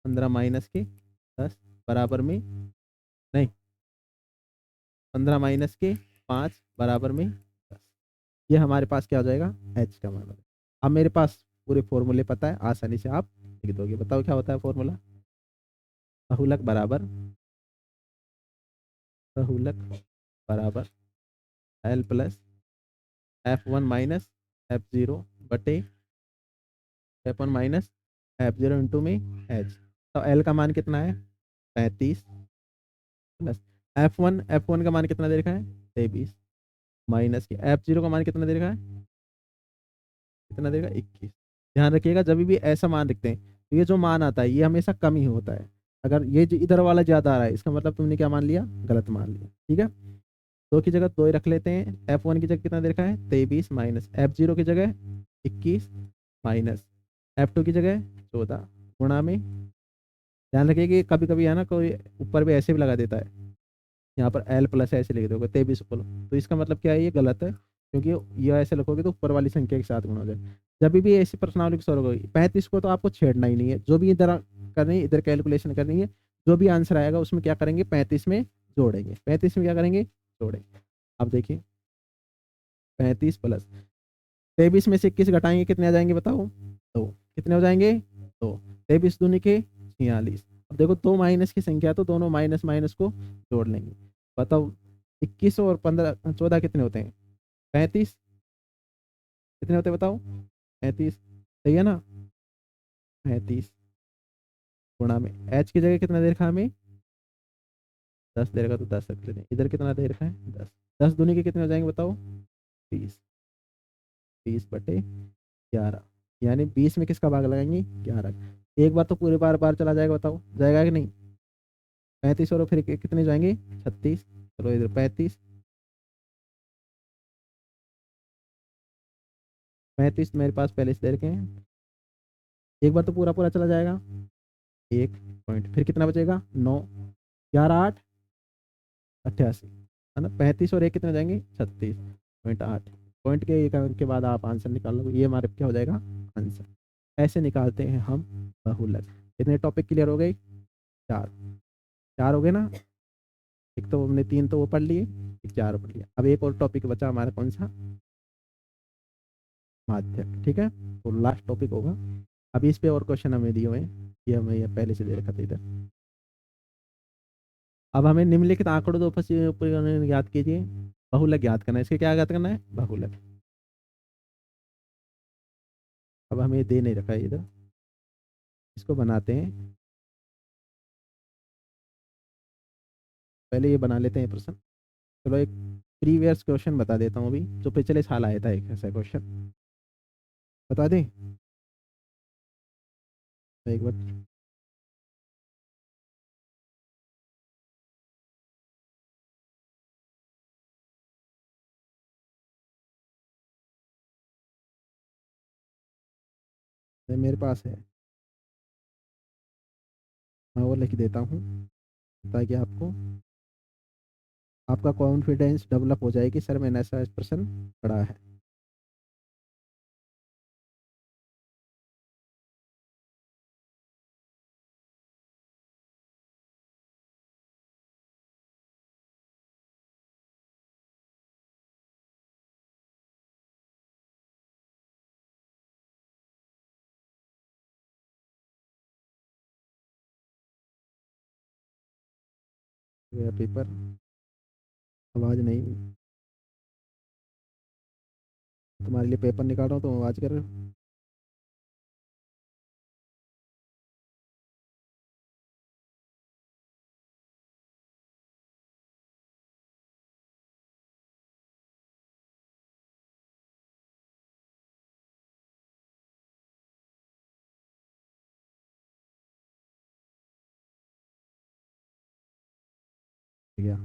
S1: 15 माइनस के 10 बराबर में, नहीं 15 माइनस के 5 बराबर में 10। ये हमारे पास क्या हो जाएगा H का मान। अब मेरे पास पूरे फॉर्मूले पता है, आसानी से आप लिख दोगे। बताओ क्या होता है फॉर्मूला। बहुलक बराबर, बहुलक बराबर L plus F1 minus F0 बटे F1 माइनस F0 इंटू में H। तो एल का मान कितना है 35 प्लस F1 का मान कितना दे रखा है 23 माइनस के F0 का मान कितना दे रखा है, कितना देगा 21। ध्यान रखिएगा जब भी ऐसा मान रखते हैं तो ये जो मान आता है ये हमेशा कम ही होता है। अगर ये जो इधर वाला ज्यादा आ रहा है इसका मतलब तुमने क्या मान लिया, गलत मान लिया। ठीक है, दो की जगह दो ही रख लेते हैं। F1 की जगह कितना दे रखा है 23 माइनस F0 की जगह 21 माइनस F2 की जगह 14 गुणा में। ध्यान रखिए कि कभी कभी है ना कोई ऊपर भी ऐसे भी लगा देता है, यहाँ पर एल प्लस ऐसे लिख दोगे 23 बोलो, तो इसका मतलब क्या है ये गलत है, क्योंकि ये ऐसे लिखोगे तो ऊपर वाली संख्या के साथ गुणा हो जाए। जब भी ऐसी प्रश्नावली सॉल्व होगी 35 को तो आपको छेड़ना ही नहीं है, जो भी इधर करनी है इधर कैलकुलेशन करनी है, जो भी आंसर आएगा उसमें क्या करेंगे 35 में जोड़ेंगे, 35 में क्या करेंगे जोड़ेंगे। अब देखिए 35 प्लस 23 में से 21 घटाएंगे कितने आ जाएंगे बताओ, दो। कितने हो जाएंगे दो, 23 दूनी के 46। अब देखो दो माइनस की संख्या तो दोनों माइनस माइनस को जोड़ लेंगे। बताओ 21 और 15 14 कितने होते हैं 35, कितने होते हैं बताओ 35, सही है ना। 35 गुणा में एच की जगह कितना दे रखा है हमें 10 दे रखा, तो 10 रख लेते हैं। इधर कितना दे रखा है 10, 10 दूनी के कितने हो जाएंगे बताओ 20, 20 बटे 11, यानी 20 में किसका भाग लगाएंगे 11। एक बार तो पूरे बार बार चला जाएगा, बताओ जाएगा कि नहीं। 35 और फिर कितने जाएंगे 36, चलो इधर 35, 35 मेरे पास पहले से दे रखे हैं, एक बार तो पूरा पूरा चला जाएगा, एक पॉइंट फिर कितना बचेगा 9, 11 8 88 है ना। 35 और एक कितने हो जाएंगे 36.8। पॉइंट के एक अंक के बाद आप आंसर निकाल लो, ये हमारे क्या हो जाएगा आंसर। ऐसे निकालते हैं हम बहुलक। कितने टॉपिक क्लियर हो गए, चार, चार हो गए ना। एक तो हमने तीन तो वो पढ़ लिए, एक चार पढ़ लिया। अब एक और टॉपिक बचा हमारा कौन सा, माध्यक। ठीक है, तो लास्ट टॉपिक होगा। अभी इस पे और क्वेश्चन हमें दिए हुए हैं, ये हमें ये पहले से दे रखा था इधर। अब हमें निम्नलिखित आंकड़ों दो याद कीजिए। बहुलक ज्ञात करना है, इसके क्या ज्ञात करना है बहुलक। अब हमें ये दे नहीं रखा है इधर, इसको बनाते हैं। पहले ये बना लेते हैं प्रश्न। चलो एक प्रीवियस क्वेश्चन बता देता हूँ अभी, जो पिछले साल आया था एक ऐसा क्वेश्चन, बता दें एक बार। मेरे पास है, मैं वो लिख देता हूँ ताकि आपको आपका कॉन्फिडेंस डेवलप हो जाए कि सर मैंने ऐसा प्रश्न पढ़ा है। मेरा पेपर, आवाज़ नहीं, तुम्हारे लिए पेपर निकाल रहा हूँ तो आवाज़ कर रहे हो। ठीक है।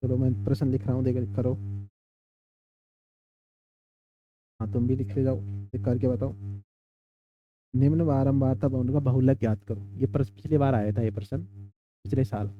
S1: चलो मैं प्रश्न लिख रहा हूँ, देख करो। हाँ तुम भी लिख ले जाओ, लिख करके बताओ। निम्न बारंबारता बाउंड का बहुलक ज्ञात करो। ये प्रश्न पिछली बार आया था, ये प्रश्न पिछले साल।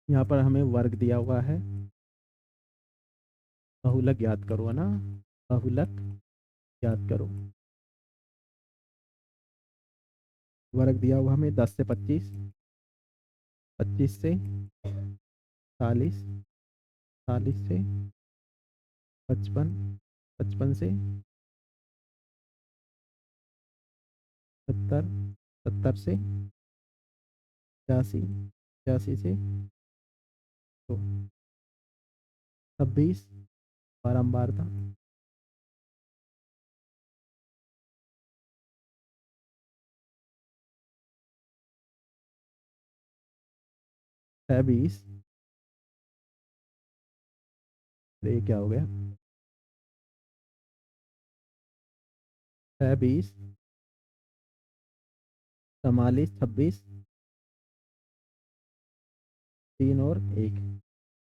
S1: यहाँ पर हमें वर्ग दिया हुआ है, बहुलक ज्ञात करो, है ना। बहुलक ज्ञात करो। वर्ग दिया हुआ हमें 10 से 25, 25 से 40, 40 से 55, 55 से 70, 70 से 86, 86 से तो 26 बारंबार था। है 20। ये क्या हो गया? है 20, 44, 26, 3 और 1।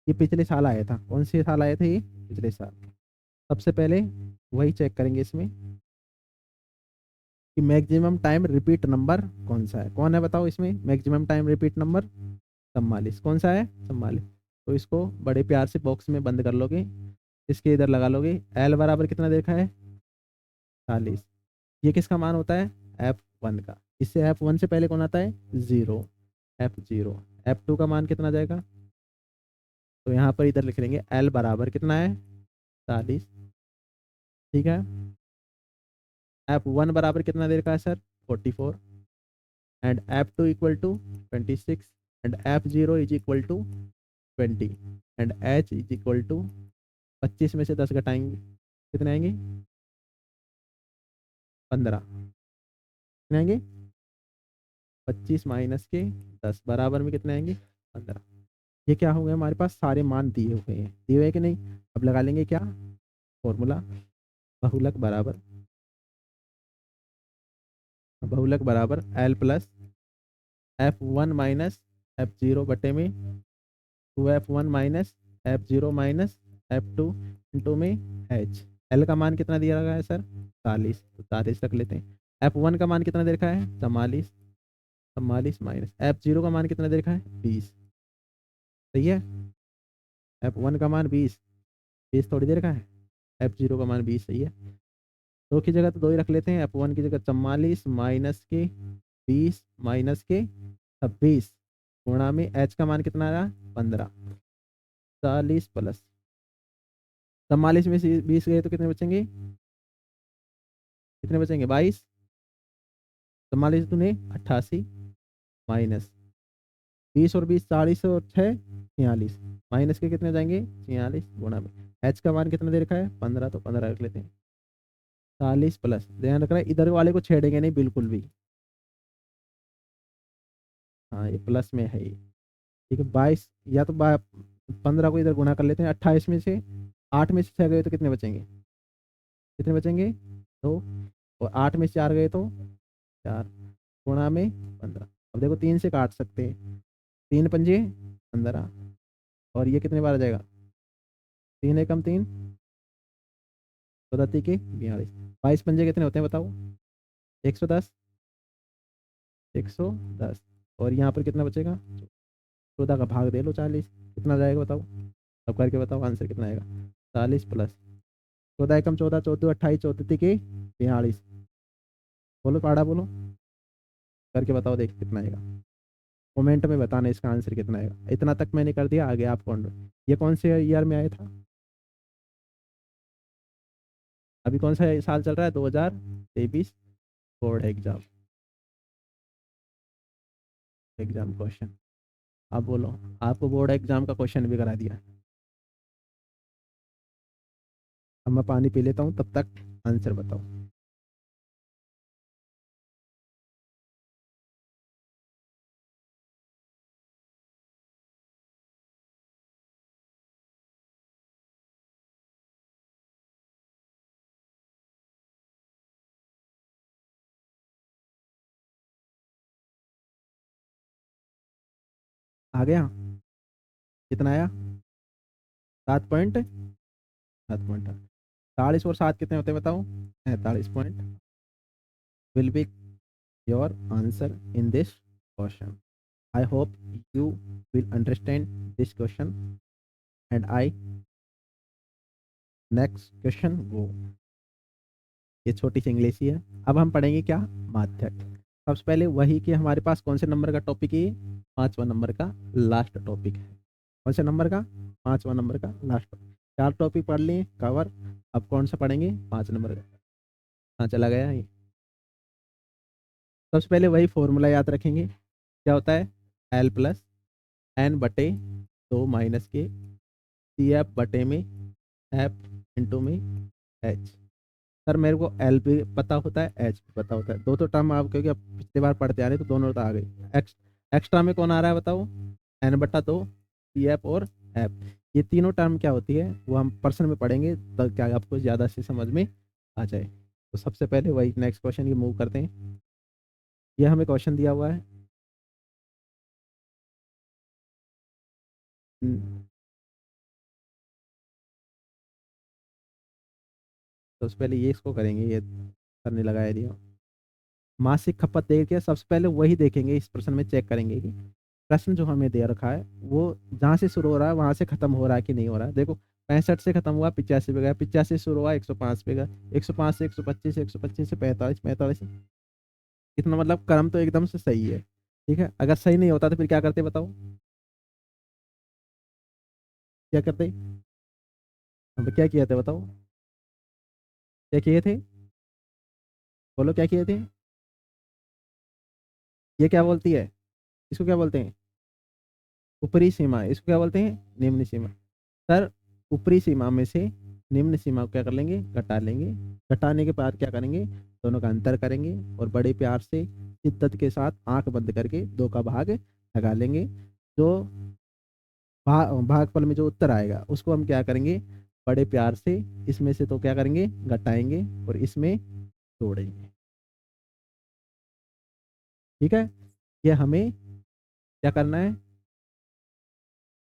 S1: ये पिछले साल आया था। कौन से साल आया था ये? पिछले साल। सबसे पहले वही चेक करेंगे इसमें कि मैक्सिमम टाइम रिपीट नंबर कौन सा है। कौन है बताओ इसमें मैक्सिमम टाइम रिपीट नंबर? 44। कौन सा है? 44। तो इसको बड़े प्यार से बॉक्स में बंद कर लोगे, इसके इधर लगा लोगे। एल बराबर कितना देखा है? 40। ये किसका मान होता है? F1 का। इससे F1 से पहले कौन आता है? 0। F0। F2 का मान कितना जाएगा? तो यहाँ पर इधर लिख लेंगे L बराबर कितना है? 40। ठीक है। F1 बराबर कितना देर का है sir? 44। And F2 equal to 26। And F0 is equal to 20। And H is equal to 25 में से 10 घटाएंगे, कितने आएंगे? 15। कितने आएंगे? 25 माइनस के 10 बराबर में कितने आएंगे? 15। ये क्या हो गया? हमारे पास सारे मान दिए हुए हैं, दिए हुए कि नहीं? अब लगा लेंगे क्या फॉर्मूला? बहुलक बराबर, बहुलक बराबर L plus F1 minus F0 बटे में 2F1 minus F0 minus F2 into में H। एल का मान कितना दिया गया है सर? 40। तो 40 रख लेते हैं। F1 का मान कितना दे रखा है? 44। 44 माइनस F0 का मान कितना दे रखा है? 20। सही है। F1 का मान 20, 20 थोड़ी देर का है। F0 का मान 20। सही है। दो की जगह तो दो ही रख लेते हैं। F1 की जगह 44 माइनस के 20 माइनस के 26 गुणा में H का मान कितना आया? 15। 40 प्लस 44 में से 20 गए तो कितने बचेंगे? कितने बचेंगे? 22। 44 दूनी 88 माइनस 20 और 20 40 और 6 46 माइनस के कितने जाएंगे? 46 गुणा में H का मान कितना दे रखा है? 15। तो 15 रख लेते हैं। 40 प्लस, ध्यान रखना इधर वाले को छेड़ेंगे नहीं बिल्कुल भी। हाँ ये प्लस में है ये। ठीक है। 22 या तो 15 को इधर गुणा कर लेते हैं। 28 में से 8 में से 6 गए तो कितने बचेंगे? कितने बचेंगे? 2। और 8 में से 4 गए तो 4 गुणा में 15। अब देखो 3 से काट सकते हैं। 3 पंजे 15। और ये कितने बार आ जाएगा? 3 एकम 3, 14 के 42। 22 पंजे कितने होते हैं बताओ? 110। 110। और यहाँ पर कितना बचेगा? 14 का भाग दे लो 40, कितना जाएगा बताओ? अब करके बताओ आंसर कितना आएगा? 40 प्लस 14 एकम 14, 14 28, 14 के 42। बोलो पाड़ा बोलो, करके बताओ देख कितना आएगा। कमेंट में बताना इसका आंसर कितना आएगा। इतना तक मैंने कर दिया, आगे आप कौन? ये कौन से ईयर में आया था? अभी कौन सा साल चल रहा है? 2023 बोर्ड एग्जाम। Exam question. आप बोलो। आपको बोर्ड एग्जाम का क्वेश्चन भी करा दिया। अब मैं पानी पी लेता हूँ, तब तक आंसर बताओ। आ गया? कितना आया? 7.7 पॉइंट। 40 और 7 कितने होते हैं बताओ? 43 point. Will be your answer in this question. I hope you will understand this question and I next question go. ये छोटी सी इंग्लिश ही है। अब हम पढ़ेंगे क्या? माध्यक। सबसे पहले वही कि हमारे पास कौन से नंबर का टॉपिक है? 5वां नंबर का लास्ट टॉपिक है। कौन से नंबर का? 5वां नंबर का लास्ट टॉपिक। 4 टॉपिक पढ़ लिए कवर। अब कौन सा पढ़ेंगे? 5 नंबर का। हाँ, चला गया ये। सबसे पहले वही फॉर्मूला याद रखेंगे। क्या होता है? एल प्लस एन बटे 2 - के सी एफ बटे में एफ इंटू में एच। सर मेरे को एल भी पता होता है, एच भी पता होता है। दो तो टर्म आप, क्योंकि अब पिछली बार पढ़ते आ रहे तो दोनों तो आ गई। एक्स्ट्रा में कौन आ रहा है बताओ? n/2 सी एफ और एफ। ये तीनों टर्म क्या होती है वो हम पर्सन में पढ़ेंगे, तो क्या आपको ज़्यादा से समझ में आ जाए। तो सबसे पहले वही नेक्स्ट क्वेश्चन की मूव करते हैं। ये हमें क्वेश्चन दिया हुआ है। हम्म, तो उससे पहले ये इसको करेंगे, ये करने लगा एरिया। मासिक खपत देख के सबसे पहले वही देखेंगे, इस प्रश्न में चेक करेंगे कि प्रश्न जो हमें दे रखा है वो जहाँ से शुरू हो रहा है वहां से खत्म हो रहा है कि नहीं हो रहा है। देखो, 65 से खत्म हुआ, 85 पे गया, 85 से शुरू हुआ, 105 पे गया, 105 से 125, 125 से 45, 45 कितना, मतलब क्रम तो एकदम से सही है। ठीक है, अगर सही नहीं होता तो फिर क्या करते बताओ? क्या करते? अब क्या किए थे बताओ? क्या किए थे? बोलो क्या किए थे? ये क्या बोलती है? इसको क्या बोलते हैं? ऊपरी सीमा। इसको क्या बोलते हैं? निम्न सीमा। सर, ऊपरी सीमा में से निम्न सीमा को क्या कर लेंगे? घटा लेंगे। घटाने के बाद क्या करेंगे? दोनों का अंतर करेंगे और बड़े प्यार से शिद्दत के साथ आंख बंद करके दो का भाग लगा लेंगे। जो भागफल में जो उत्तर आएगा उसको हम क्या करेंगे? बड़े प्यार से इसमें से तो क्या करेंगे? घटाएंगे और इसमें जोड़ेंगे। ठीक है, ये हमें क्या करना है?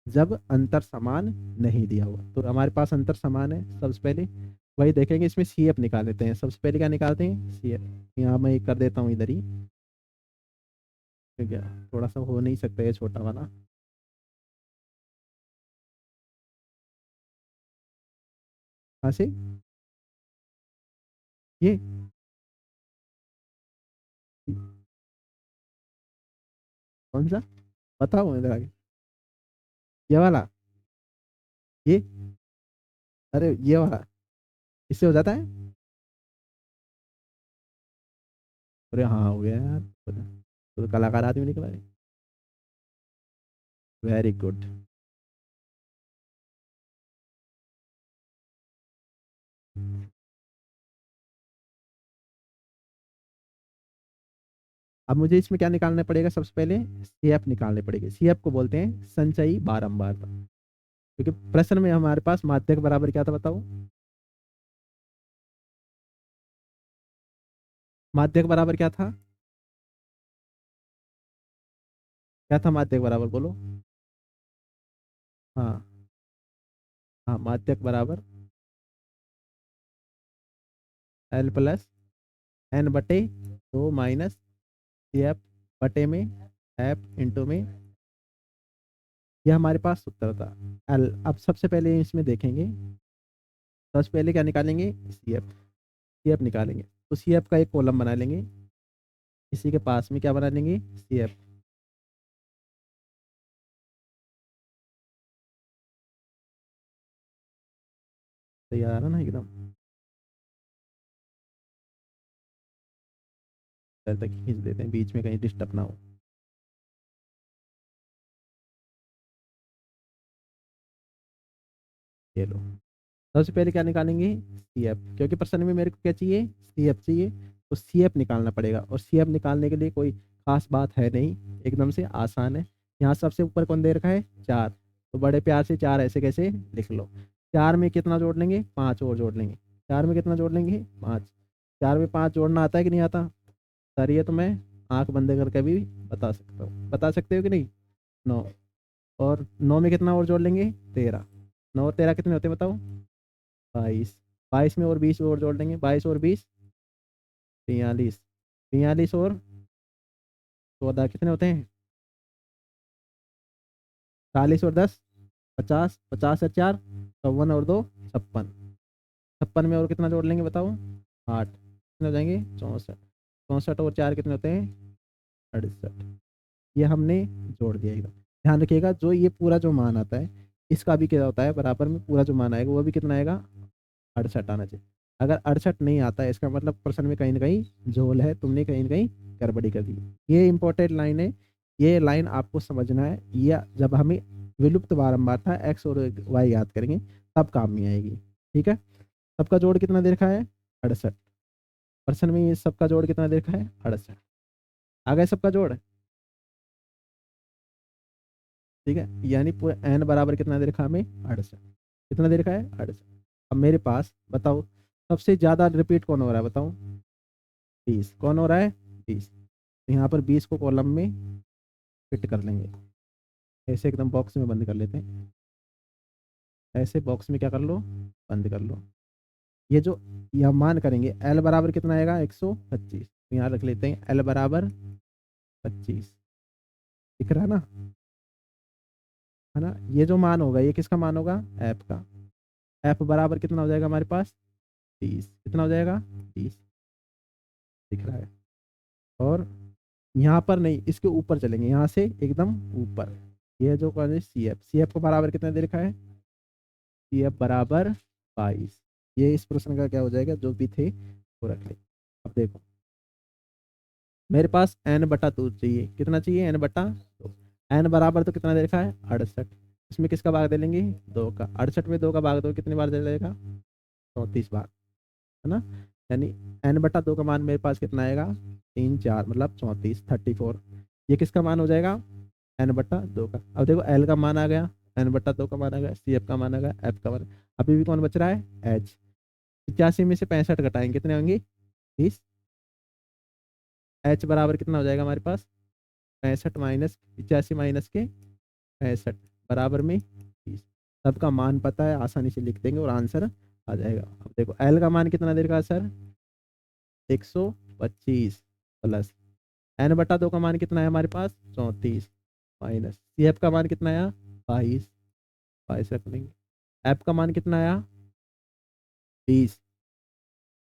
S1: जब अंतर समान नहीं दिया हुआ तो हमारे पास अंतर समान है। सबसे पहले वही देखेंगे, इसमें सी एफ निकाल लेते हैं। सबसे पहले क्या निकालते हैं? C F. यहाँ मैं एक कर देता हूँ इधर ही। ठीक है, थोड़ा सा हो नहीं सकता है छोटा वाला। हाँ से ये कौन सा? बताओ इधर आगे। ये वाला? ये? अरे ये वाला, इससे हो जाता है? अरे हाँ, हो गया यार। तो कलाकार आदमी निकला है। Very good. अब मुझे इसमें क्या निकालना पड़ेगा? सबसे पहले सी एफ निकालने पड़ेगी। सी एफ को बोलते हैं संचयी बारंबार। क्योंकि प्रश्न में हमारे पास माध्यक बराबर क्या था बताओ? माध्यक बराबर क्या था? क्या था माध्यक बराबर? बोलो। हाँ। हाँ, माध्यक बराबर एल प्लस एन बटे 2 - सी एफ बटे में एफ इंटू में। यह हमारे पास सूत्र था। एल। अब सबसे पहले इसमें देखेंगे। सबसे पहले क्या निकालेंगे? C F. सी एफ निकालेंगे तो सी एफ का एक कॉलम बना लेंगे। इसी के पास में क्या बना लेंगे? C F. तैयार है ना एकदम? इधर तक खींच देते हैं, बीच में कहीं डिस्टर्ब ना हो। ये लो। सबसे पहले क्या निकालेंगे, सी एफ, क्योंकि प्रश्न में मेरे को क्या चाहिए, सी एफ चाहिए। तो सी एफ निकालना पड़ेगा, और सी एफ निकालने के लिए कोई खास बात है नहीं, एकदम से आसान है। यहाँ सबसे ऊपर कौन दे रखा है, 4। तो बड़े प्यार से 4 ऐसे कैसे लिख लो। 4 में कितना जोड़ लेंगे, 5 और जोड़ लेंगे। 4 में कितना जोड़ लेंगे, 5। 4 में 5 जोड़ना आता है कि नहीं आता। सर ये तो मैं आंख बंद करके भी बता सकता हूँ, बता सकते हो कि नहीं। 9। और 9 में कितना और जोड़ लेंगे, 13। 9 और 13 कितने होते हैं बताओ, 22। 22 में और 20 और जोड़ देंगे, 22 और 20 43। 43 और 14 कितने होते हैं, 40 और 10 50। 50 और 4 54 और 2 56। 56 में और कितना जोड़ लेंगे बताओ, 8। कितने हो जाएंगे, 64। 64 और 4 कितने होते हैं, 68। ये हमने जोड़ दिया एकदम। ध्यान रखिएगा, जो ये पूरा जो मान आता है, इसका भी क्या होता है, बराबर में पूरा जो मान आएगा वो भी कितना आएगा, 68 आना चाहिए। अगर 68 नहीं आता है, इसका मतलब प्रश्न में कहीं ना कहीं झोल है, तुमने कहीं ना कहीं गड़बड़ी कर दी। ये इंपॉर्टेंट लाइन है, ये लाइन आपको समझना है। ये जब हमें विलुप्त बारंबारता एक्स और वाई याद करेंगे तब काम में आएगी। ठीक है। सबका जोड़ कितना दे रखा है, 68। प्रश्न में ये सबका जोड़ कितना दे रखा है, 68। आ गए सबका जोड़। ठीक है, यानी पूरा एन बराबर कितना दे रखा है हमें, 68। कितना दे रखा है, 68। अब मेरे पास बताओ सबसे ज्यादा रिपीट कौन हो रहा है बताओ, 20। कौन हो रहा है, 20। तो यहाँ पर 20 को कॉलम में फिट कर लेंगे, ऐसे एकदम बॉक्स में बंद कर लेते हैं। ऐसे बॉक्स में क्या कर लो, बंद कर लो। ये जो यह मान करेंगे, एल बराबर कितना आएगा, 125। तो यहाँ रख लेते हैं एल बराबर 25। दिख रहा है ना, है ना। ये जो मान होगा ये किसका मान होगा, एफ का। एफ बराबर कितना हो जाएगा हमारे पास, 30। कितना हो जाएगा, 30। दिख रहा है। और यहाँ पर नहीं, इसके ऊपर चलेंगे, यहाँ से एकदम ऊपर। ये जो कौन है, सी एफ। सी एफ को बराबर कितना दे रखा है, सी एफ बराबर 22। ये इस प्रश्न का क्या हो जाएगा, जो भी थे वो रख ले। अब देखो मेरे पास एन बटा 2 चाहिए, कितना चाहिए, एन बटा 2। एन बराबर तो कितना दे रखा है, 68। इसमें किसका भाग दे लेंगे, 2 का। 68 में 2 का भाग दो कितनी बार दे देगा, 34 बार, है ना। यानी एन बटा 2 का मान मेरे पास कितना आएगा, 3 4 मतलब 34, 34। ये किसका मान हो जाएगा, एन बटा 2 का। अब देखो एल का मान आ गया, एन बटा 2 का मान आ गया, सी एफ का मान आ गया, एफ का मान। अभी भी कौन बच रहा है, एच। 85 में से 65 घटाएंगे कितने होंगे, 30। एच बराबर कितना हो जाएगा हमारे पास, 65 माइनस 85 माइनस के 65 बराबर में 30। सबका मान पता है, आसानी से लिख देंगे और आंसर आ जाएगा। अब देखो एल का मान कितना दे रखा है सर, 125 प्लस एन बटा 2 का मान कितना है हमारे पास, 34 माइनस सी एफ का मान कितना आया, 22। 22 रख लेंगे। एफ का मान कितना आया, 20।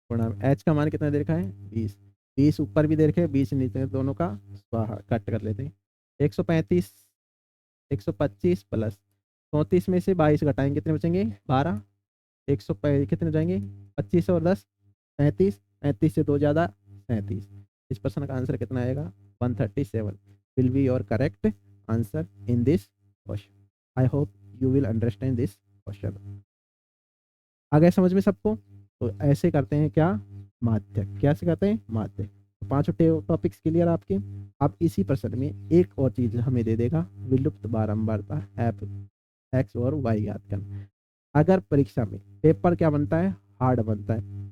S1: गुणा एच का मान कितना दे रखा है, 20। 20 ऊपर भी दे रखे, 20 नीचे, दोनों का स्वाहा कट कर लेते हैं। 135, 125 प्लस 34 में से 22 घटाएंगे कितने बचेंगे, 12। 100 कितने हो जाएंगे, 25 और 10 35। 35 से 2 ज़्यादा 37। इस प्रश्न का आंसर कितना आएगा, 137 will be your correct answer in this question. I hope you will understand this question. आ गया समझ में सबको। तो ऐसे करते हैं क्या, माध्य, क्या सिखाते हैं, माध्य। तो पांचों टॉपिक्स क्लियर आपके। अब इसी प्रश्न में एक और चीज हमें दे देगा, विलुप्त बारंबारता एफ एक्स और वाई याद करना। अगर परीक्षा में पेपर क्या बनता है, हार्ड बनता है,